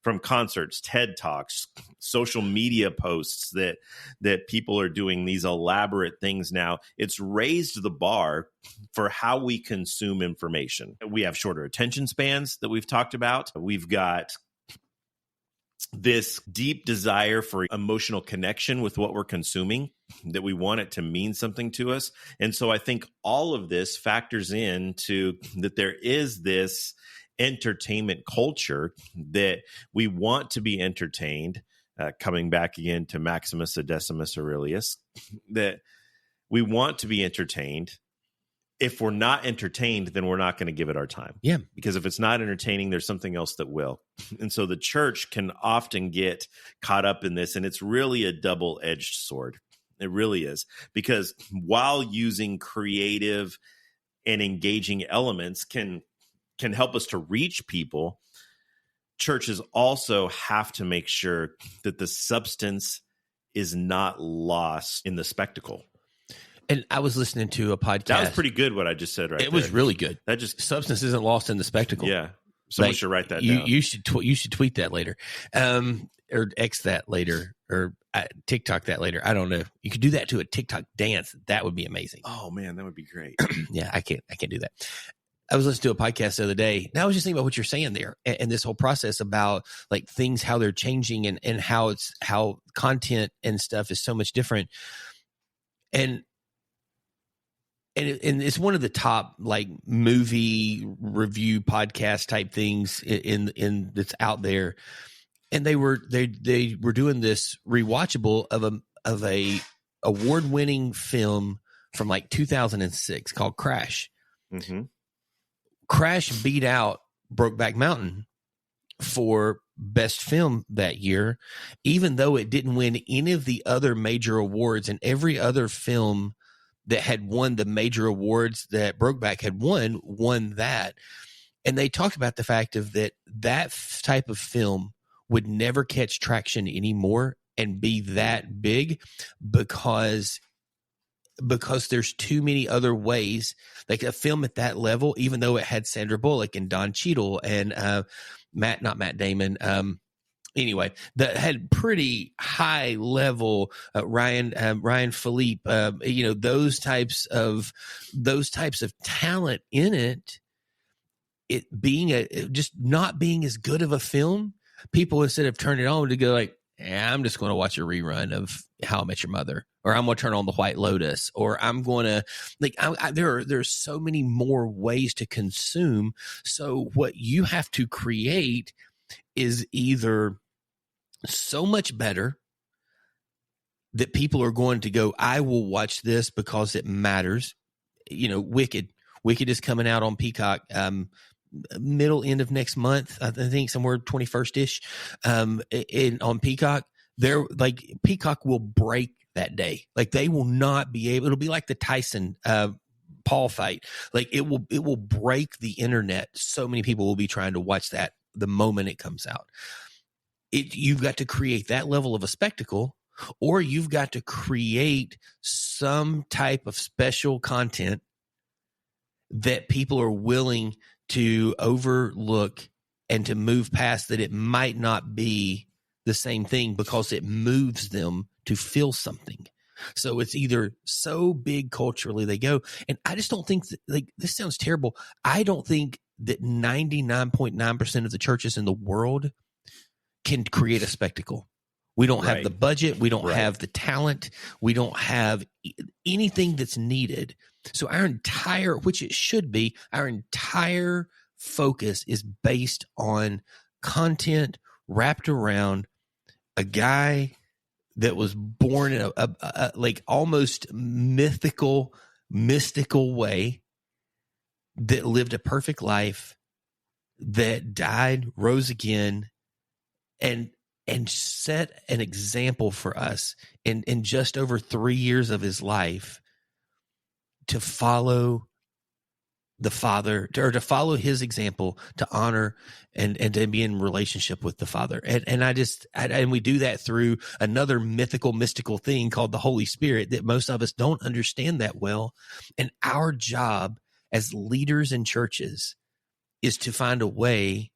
from concerts, TED Talks, social media posts that people are doing these elaborate things now. It's raised the bar for how we consume information. We have shorter attention spans that we've talked about. We've got this deep desire for emotional connection with what we're consuming, that we want it to mean something to us. And so I think all of this factors into that there is this entertainment culture that we want to be entertained, coming back again to Maximus Decimus Aurelius, that we want to be entertained. If we're not entertained, then we're not going to give it our time. Yeah. Because if it's not entertaining, there's something else that will. And so the church can often get caught up in this, and it's really a double-edged sword. It really is. Because while using creative and engaging elements can help us to reach people, churches also have to make sure that the substance is not lost in the spectacle. And I was listening to a podcast. That was pretty good what I just said right there. It was really good. That just substance isn't lost in the spectacle. Yeah. Someone should write that down. You should tweet that later. Or X that later, or TikTok that later. I don't know. You could do that to a TikTok dance. That would be amazing. Oh man, that would be great. Yeah, I can't do that. I was listening to a podcast the other day, and I was just thinking about what you're saying there, and this whole process about like things, how they're changing, and how content and stuff is so much different. And it's one of the top like movie review podcast type things in that's out there. And they were doing this rewatchable of a award-winning film from like 2006 called Crash. Mm-hmm. Crash beat out Brokeback Mountain for best film that year, even though it didn't win any of the other major awards, and every other film that had won the major awards that Brokeback had won that. And they talked about the fact of that type of film would never catch traction anymore and be that big because there's too many other ways. Like a film at that level, even though it had Sandra Bullock and Don Cheadle and not Matt Damon, anyway, that had pretty high level Ryan Philippe, those types of talent in it. It being just not being as good of a film, people instead of turning it on to go like, I'm just going to watch a rerun of How I Met Your Mother, or I'm going to turn on The White Lotus, or I'm going to there's so many more ways to consume. So what you have to create is either so much better that people are going to go, I will watch this because it matters. Wicked is coming out on Peacock, middle end of next month. I think somewhere 21st ish, on Peacock. Peacock will break that day. Like, they will not be able, it'll be like the Tyson, Paul fight. Like, it will break the internet. So many people will be trying to watch that the moment it comes out. You've got to create that level of a spectacle, or you've got to create some type of special content that people are willing to overlook and to move past, that it might not be the same thing because it moves them to feel something. So it's either so big culturally they go, and I just don't think that, this sounds terrible. I don't think that 99.9% of the churches in the world can create a spectacle. We don't have the budget. We don't have the talent. We don't have anything that's needed. So our entire focus is based on content wrapped around a guy that was born in a almost mystical way, that lived a perfect life, that died, rose again, and set an example for us in just over 3 years of his life to follow the Father, or to follow his example, to honor and to be in relationship with the Father. And we do that through another mystical thing called the Holy Spirit that most of us don't understand that well. And our job as leaders in churches is to find a way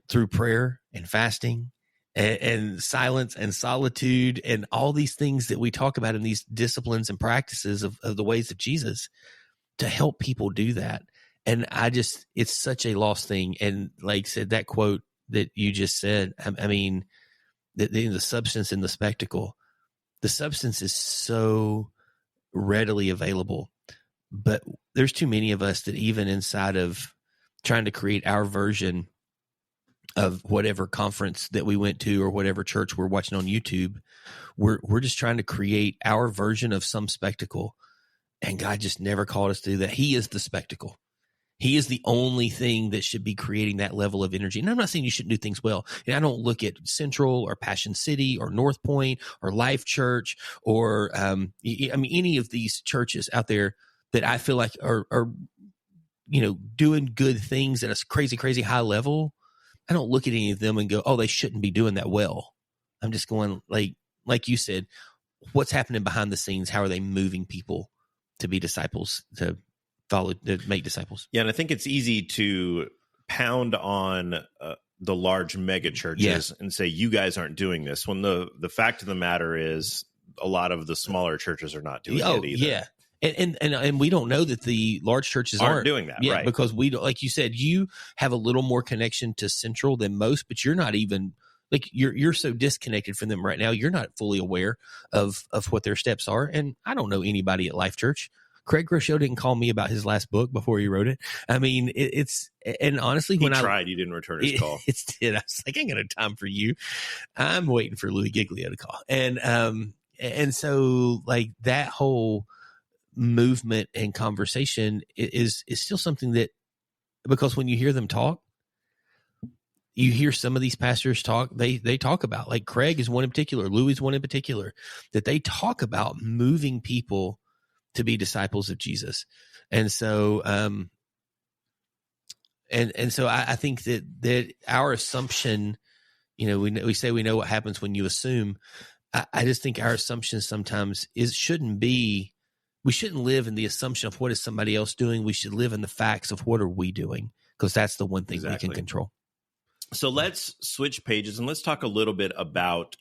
through prayer and fasting and silence and solitude and all these things that we talk about in these disciplines and practices of the ways of Jesus, to help people do that. And it's such a lost thing. And like I said, that quote that you just said, I mean, the substance in the spectacle, the substance is so readily available, but there's too many of us that, even inside of trying to create our version of whatever conference that we went to or whatever church we're watching on YouTube, we're just trying to create our version of some spectacle. And God just never called us to do that. He is the spectacle. He is the only thing that should be creating that level of energy. And I'm not saying you shouldn't do things well. And I don't look at Central or Passion City or North Point or Life Church or any of these churches out there that I feel like are doing good things at a crazy, crazy high level. I don't look at any of them and go, oh, they shouldn't be doing that well. I'm just going, like you said, what's happening behind the scenes? How are they moving people to be disciples, to follow, to make disciples? Yeah, and I think it's easy to pound on the large mega churches and say, you guys aren't doing this, when the fact of the matter is a lot of the smaller churches are not doing it either. Yeah. And we don't know that the large churches aren't doing that, right? Because we don't, like you said, you have a little more connection to Central than most, but you're not even, like, you're so disconnected from them right now. You're not fully aware of what their steps are. And I don't know anybody at Life Church. Craig Groeschel didn't call me about his last book before he wrote it. I mean, and honestly, when he tried, he didn't return his call. I was like, I ain't got no time for you. I'm waiting for Louis Giglio to call. And so, like, that whole movement and conversation is still something that, because when you hear them talk, you hear some of these pastors talk, they talk about, like Craig is one in particular, Louis is one in particular, that they talk about moving people to be disciples of Jesus. And so, so I think that our assumption, we say we know what happens when you assume. I just think our assumption sometimes we shouldn't live in the assumption of what is somebody else doing. We should live in the facts of what are we doing, because that's the one thing we can control. So let's switch pages and let's talk a little bit about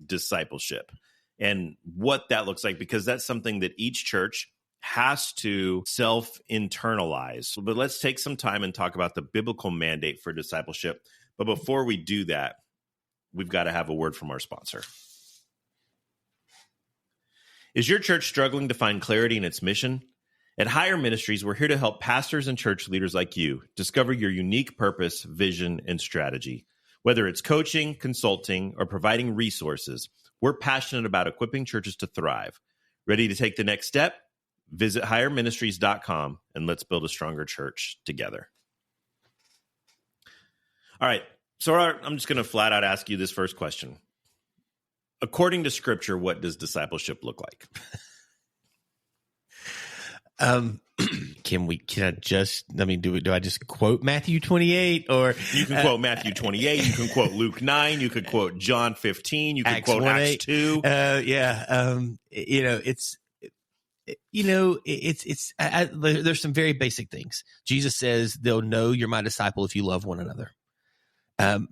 discipleship and what that looks like, because that's something that each church has to self-internalize. But let's take some time and talk about the biblical mandate for discipleship. But before we do that, we've got to have a word from our sponsor. Is your church struggling to find clarity in its mission? At Higher Ministries, we're here to help pastors and church leaders like you discover your unique purpose, vision, and strategy. Whether it's coaching, consulting, or providing resources, we're passionate about equipping churches to thrive. Ready to take the next step? Visit higherministries.com and let's build a stronger church together. All right, so I'm just going to flat out ask you this first question. According to Scripture, what does discipleship look like? Do I just quote Matthew 28 or you can quote Matthew 28, you can quote Luke 9, you could quote John 15, you can quote Acts 2. There's some very basic things. Jesus says they'll know you're my disciple if you love one another.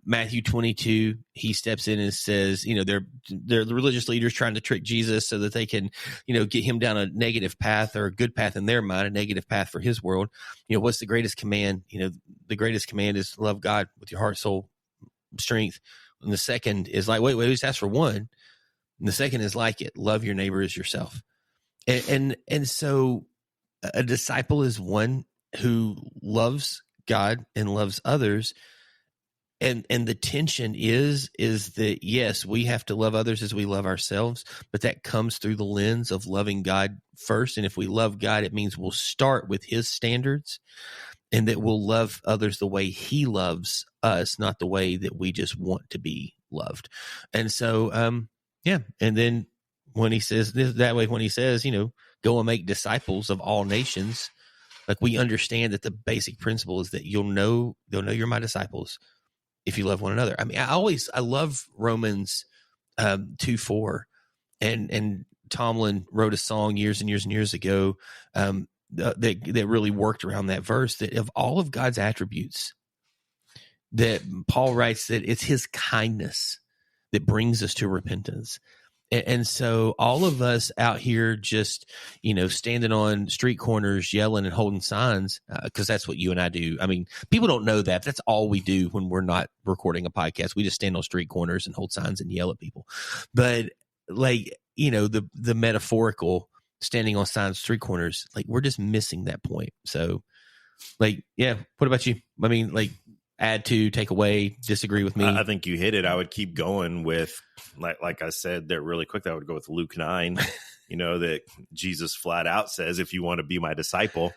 Matthew 22, he steps in and says, they're the religious leaders trying to trick Jesus so that they can, get him down a negative path or a good path in their mind, a negative path for his world. What's the greatest command? The greatest command is love God with your heart, soul, strength. And the second is like, wait, just ask for one. And the second is like it, love your neighbor as yourself. And so a disciple is one who loves God and loves others. And the tension is that, yes, we have to love others as we love ourselves, but that comes through the lens of loving God first. And if we love God, it means we'll start with his standards and that we'll love others the way he loves us, not the way that we just want to be loved. And so, And then when he says, go and make disciples of all nations, like we understand that the basic principle is that they'll know you're my disciples if you love one another. I mean, I love Romans 2:4, and Tomlin wrote a song years and years and years ago that really worked around that verse, that of all of God's attributes, that Paul writes that it's his kindness that brings us to repentance. And so all of us out here just, standing on street corners, yelling and holding signs, because that's what you and I do. I mean, people don't know that. That's all we do when we're not recording a podcast. We just stand on street corners and hold signs and yell at people. But the metaphorical standing on signs, street corners, we're just missing that point. So what about you? I mean, add to, take away, disagree with me? I think you hit it. I would keep going with, like I said there really quick, I would go with Luke 9, that Jesus flat out says, if you want to be my disciple,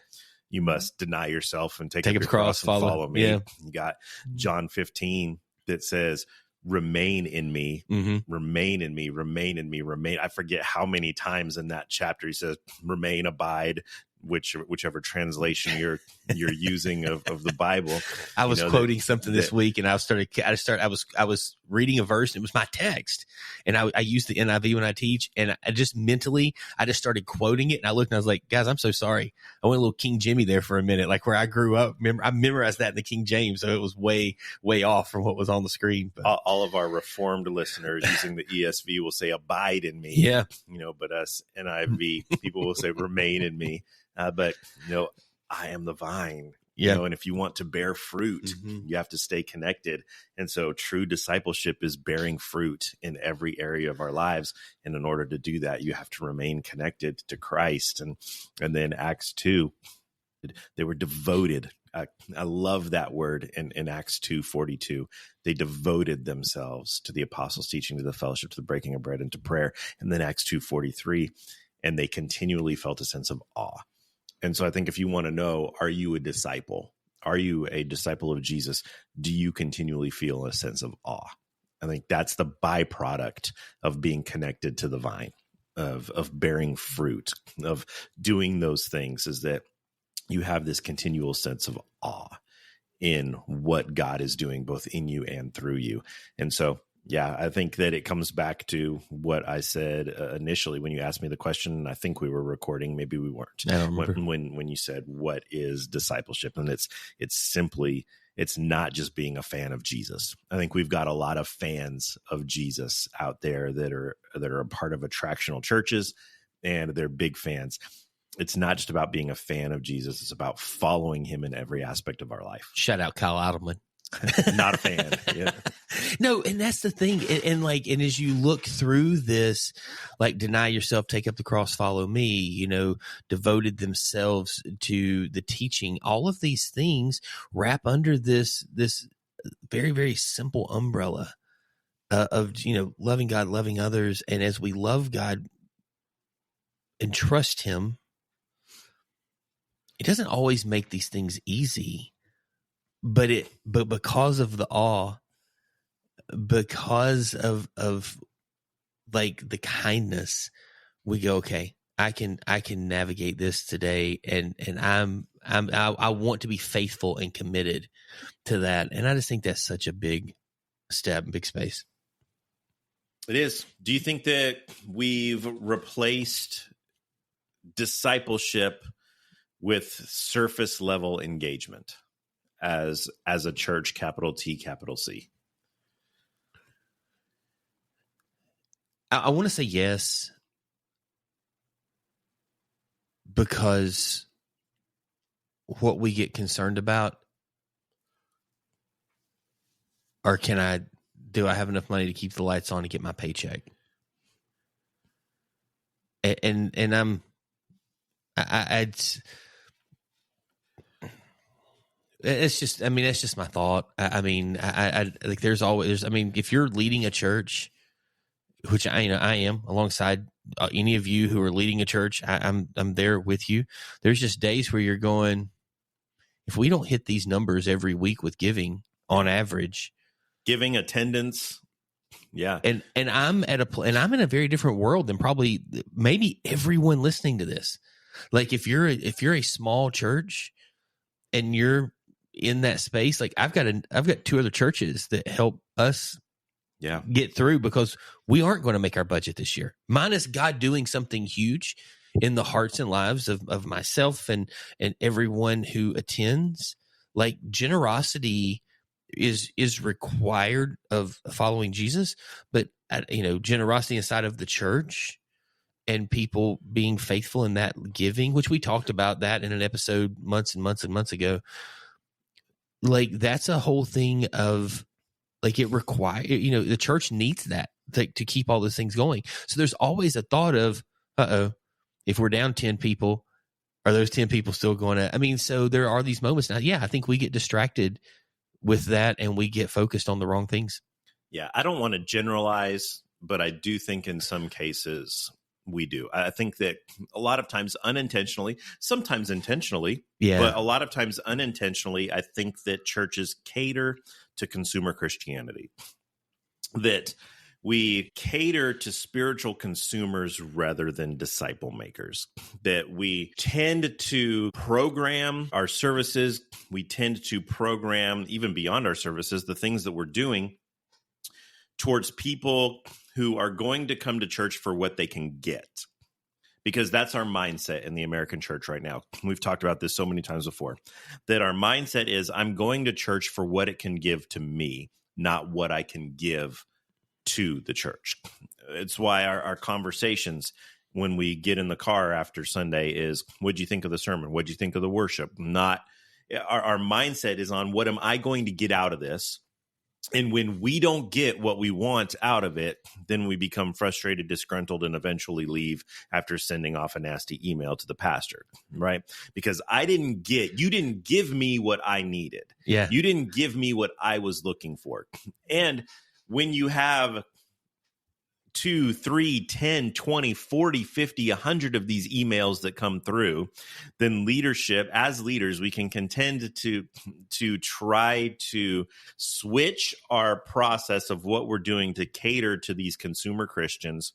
you must deny yourself and take up your cross and follow me. Yeah. You got John 15 that says, remain in me, remain in me, remain in me, remain. I forget how many times in that chapter he says, remain, abide, whichever translation you're using of the Bible. I was quoting something this week, and I was reading a verse, and it was my text, and I use the NIV when I teach, and I just mentally started quoting it, and I looked and I was like, guys, I'm so sorry. I went a little King Jimmy there for a minute, like where I grew up. I memorized that in the King James, so it was way off from what was on the screen. But all of our Reformed listeners using the ESV will say, abide in me. Yeah. But us NIV people will say, remain in me. But I am the vine, and if you want to bear fruit, you have to stay connected. And so true discipleship is bearing fruit in every area of our lives. And in order to do that, you have to remain connected to Christ. And then Acts 2, they were devoted. I love that word in Acts 2:42. They devoted themselves to the apostles' teaching, to the fellowship, to the breaking of bread, and to prayer. And then Acts 2:43, and they continually felt a sense of awe. And so I think if you want to know, are you a disciple? Are you a disciple of Jesus? Do you continually feel a sense of awe? I think that's the byproduct of being connected to the vine, of bearing fruit, of doing those things, is that you have this continual sense of awe in what God is doing, both in you and through you. And so, I think that it comes back to what I said initially when you asked me the question. I think we were recording, maybe we weren't. I don't remember. When you said, what is discipleship? And it's simply, it's not just being a fan of Jesus. I think we've got a lot of fans of Jesus out there that are a part of attractional churches, and they're big fans. It's not just about being a fan of Jesus. It's about following him in every aspect of our life. Shout out Kyle Adelman. Not a fan. Yeah. No, and that's the thing. And as you look through this, like deny yourself, take up the cross, follow me, devoted themselves to the teaching, all of these things wrap under this very, very simple umbrella of, loving God, loving others. And as we love God and trust him, it doesn't always make these things easy, but because of the awe, because of like the kindness, we go, okay, I can navigate this today, and I want to be faithful and committed to that. And I just think that's such a big step, big space. It is. Do you think that we've replaced discipleship with surface level engagement as a church, capital T, capital C? I want to say yes, because what we get concerned about are, do I have enough money to keep the lights on to get my paycheck? And it's just, that's just my thought. I like there's always, if you're leading a church, which I am, alongside any of you who are leading a church, I'm there with you. There's just days where you're going, if we don't hit these numbers every week with giving on average, giving attendance. Yeah. And I'm and I'm in a very different world than probably maybe everyone listening to this. Like if you're a small church and you're in that space, like I've got 2 other churches that help us get through, because we aren't going to make our budget this year, minus God doing something huge in the hearts and lives of myself and everyone who attends. Like generosity is required of following Jesus, but generosity inside of the church and people being faithful in that giving, which we talked about that in an episode months and months and months ago. Like that's a whole thing of, like, it requires, the church needs that to keep all those things going. So there's always a thought of, if we're down 10 people, are those 10 people still going to, so there are these moments now. Yeah, I think we get distracted with that and we get focused on the wrong things. Yeah, I don't want to generalize, but I do think in some cases we do. I think that a lot of times unintentionally, sometimes intentionally, but a lot of times unintentionally, I think that churches cater to consumer Christianity, that we cater to spiritual consumers rather than disciple makers, that we tend to program our services. We tend to program, even beyond our services, the things that we're doing towards people who are going to come to church for what they can get. Because that's our mindset in the American church right now. We've talked about this so many times before, that our mindset is, I'm going to church for what it can give to me, not what I can give to the church. It's why our conversations when we get in the car after Sunday is, what'd you think of the sermon? What'd you think of the worship? Not our mindset is on, what am I going to get out of this? And when we don't get what we want out of it, then we become frustrated, disgruntled, and eventually leave after sending off a nasty email to the pastor, right? Because you didn't give me what I needed. Yeah. You didn't give me what I was looking for. And when you have 2, 3, 10, 20, 40, 50, 100 of these emails that come through, then leadership, as leaders, we can contend to try to switch our process of what we're doing to cater to these consumer Christians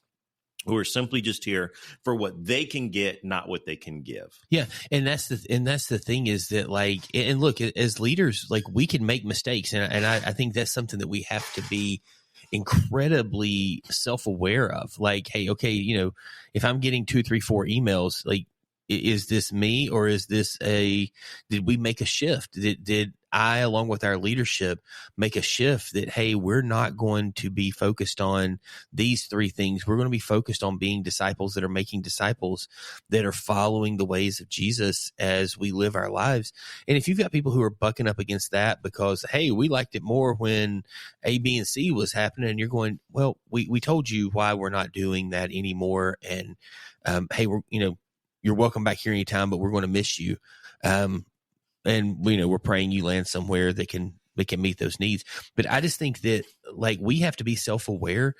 who are simply just here for what they can get, not what they can give. Yeah. And that's the thing is that, like, and look, as leaders, like, we can make mistakes. And I think that's something that we have to be incredibly self-aware of. Like, hey, okay, if I'm getting 2, 3, 4 emails, like, is this me, or is this did we make a shift? Did I, along with our leadership, make a shift that, hey, we're not going to be focused on these three things. We're going to be focused on being disciples that are making disciples that are following the ways of Jesus as we live our lives. And if you've got people who are bucking up against that because, hey, we liked it more when A, B, and C was happening, and you're going, well, we told you why we're not doing that anymore. And, hey, you're welcome back here anytime, but we're going to miss you. And we're praying you land somewhere that can meet those needs. But I just think that, like, we have to be self-aware.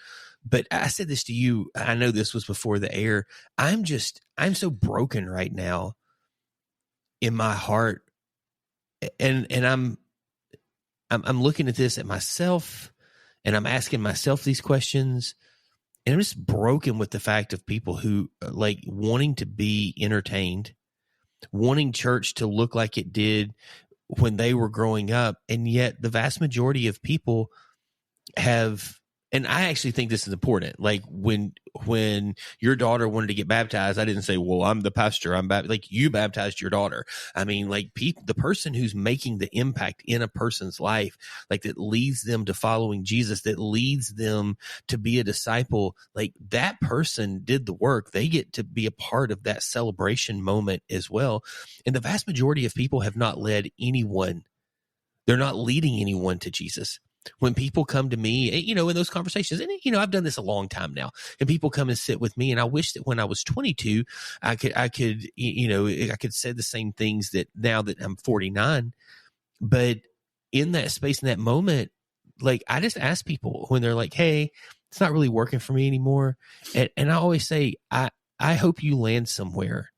But I said this to you, I know this was before the air. I'm so broken right now in my heart. And I'm looking at this at myself, and I'm asking myself these questions. And I'm just broken with the fact of people who, like, wanting to be entertained, wanting church to look like it did when they were growing up. And yet the vast majority of people have, and I actually think this is important. Like, when your daughter wanted to get baptized, I didn't say, well, I'm the pastor, like, you baptized your daughter. I mean, like, the person who's making the impact in a person's life, like, that leads them to following Jesus, that leads them to be a disciple, like, that person did the work. They get to be a part of that celebration moment as well. And the vast majority of people have not led anyone. They're not leading anyone to Jesus. When people come to me, in those conversations, and, I've done this a long time now, and people come and sit with me, and I wish that when I was 22, I could say the same things that now that I'm 49. But in that space, in that moment, like, I just ask people when they're like, hey, it's not really working for me anymore. And I always say, I hope you land somewhere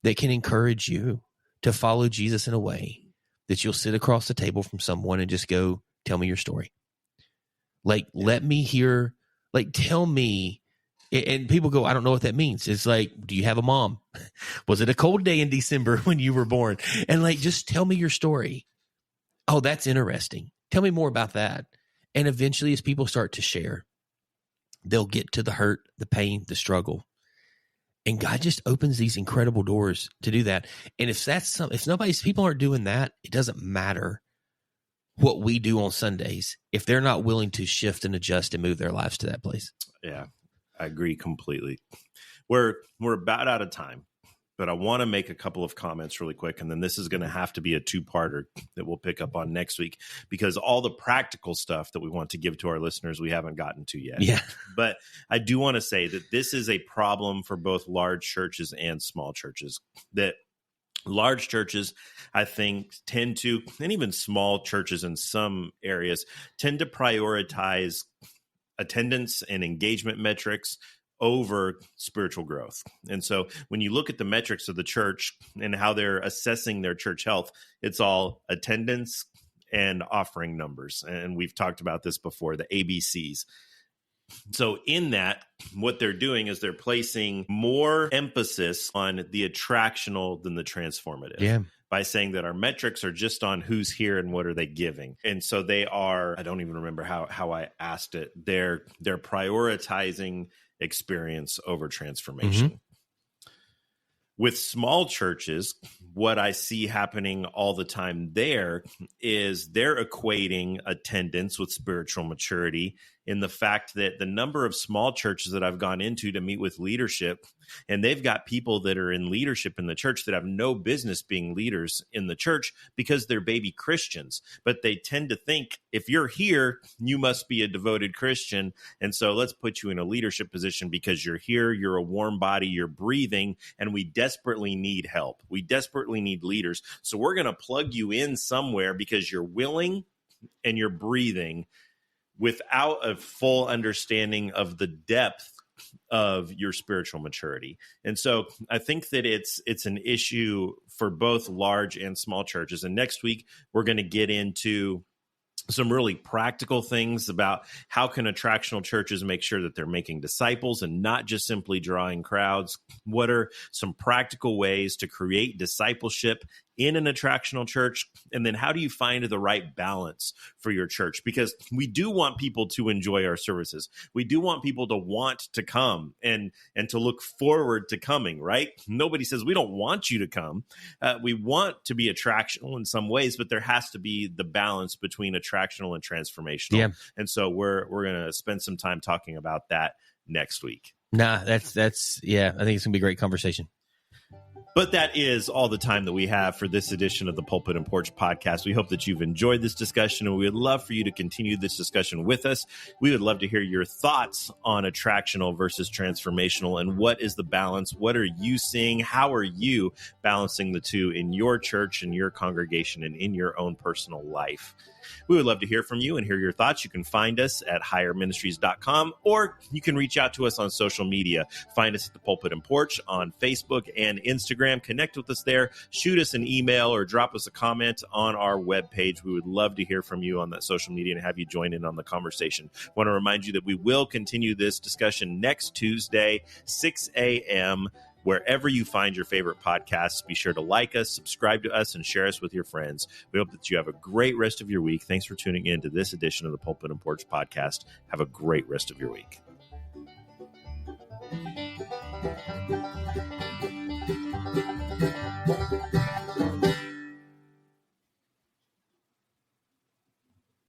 that can encourage you to follow Jesus in a way that you'll sit across the table from someone and just go, tell me your story. Like, let me hear, like, tell me. And people go, I don't know what that means. It's like, do you have a mom? Was it a cold day in December when you were born? And, like, just tell me your story. Oh, that's interesting. Tell me more about that. And eventually, as people start to share, they'll get to the hurt, the pain, the struggle. And God just opens these incredible doors to do that. And if people aren't doing that, it doesn't matter what we do on Sundays if they're not willing to shift and adjust and move their lives to that place. Yeah, I agree completely. We're about out of time, but I want to make a couple of comments really quick, and then this is going to have to be a two-parter that we'll pick up on next week, because all the practical stuff that we want to give to our listeners we haven't gotten to yet. Yeah. But I do want to say that this is a problem for both large churches and small churches, that large churches, I think, tend to, and even small churches in some areas, tend to prioritize attendance and engagement metrics over spiritual growth. And so when you look at the metrics of the church and how they're assessing their church health, it's all attendance and offering numbers. And we've talked about this before, the ABCs. So in that, what they're doing is they're placing more emphasis on the attractional than the transformative. Yeah. By saying that our metrics are just on who's here and what are they giving. And so they are, I don't even remember how I asked it, they're prioritizing experience over transformation. Mm-hmm. With small churches, what I see happening all the time there is they're equating attendance with spiritual maturity, in the fact that the number of small churches that I've gone into to meet with leadership, and they've got people that are in leadership in the church that have no business being leaders in the church because they're baby Christians. But they tend to think, if you're here, you must be a devoted Christian. And so let's put you in a leadership position because you're here, you're a warm body, you're breathing, and we desperately need help. We desperately need leaders. So we're going to plug you in somewhere because you're willing and you're breathing, without a full understanding of the depth of your spiritual maturity. And so I think that it's an issue for both large and small churches. And next week, we're going to get into some really practical things about how can attractional churches make sure that they're making disciples and not just simply drawing crowds. What are some practical ways to create discipleship in an attractional church? And then how do you find the right balance for your church? Because we do want people to enjoy our services. We do want people to want to come and to look forward to coming, right? Nobody says we don't want you to come. We want to be attractional in some ways, but there has to be the balance between attractional and transformational. Yeah. And so we're going to spend some time talking about that next week. Nah, that's yeah, I think it's gonna be a great conversation. But that is all the time that we have for this edition of the Pulpit and Porch podcast. We hope that you've enjoyed this discussion, and we would love for you to continue this discussion with us. We would love to hear your thoughts on attractional versus transformational, and what is the balance? What are you seeing? How are you balancing the two in your church, in your congregation, and in your own personal life? We would love to hear from you and hear your thoughts. You can find us at higherministries.com, or you can reach out to us on social media. Find us at the Pulpit and Porch on Facebook and Instagram. Connect with us there. Shoot us an email or drop us a comment on our webpage. We would love to hear from you on that social media and have you join in on the conversation. I want to remind you that we will continue this discussion next Tuesday, 6 a.m., wherever you find your favorite podcasts. Be sure to like us, subscribe to us, and share us with your friends. We hope that you have a great rest of your week. Thanks for tuning in to this edition of the Pulpit and Porch podcast. Have a great rest of your week.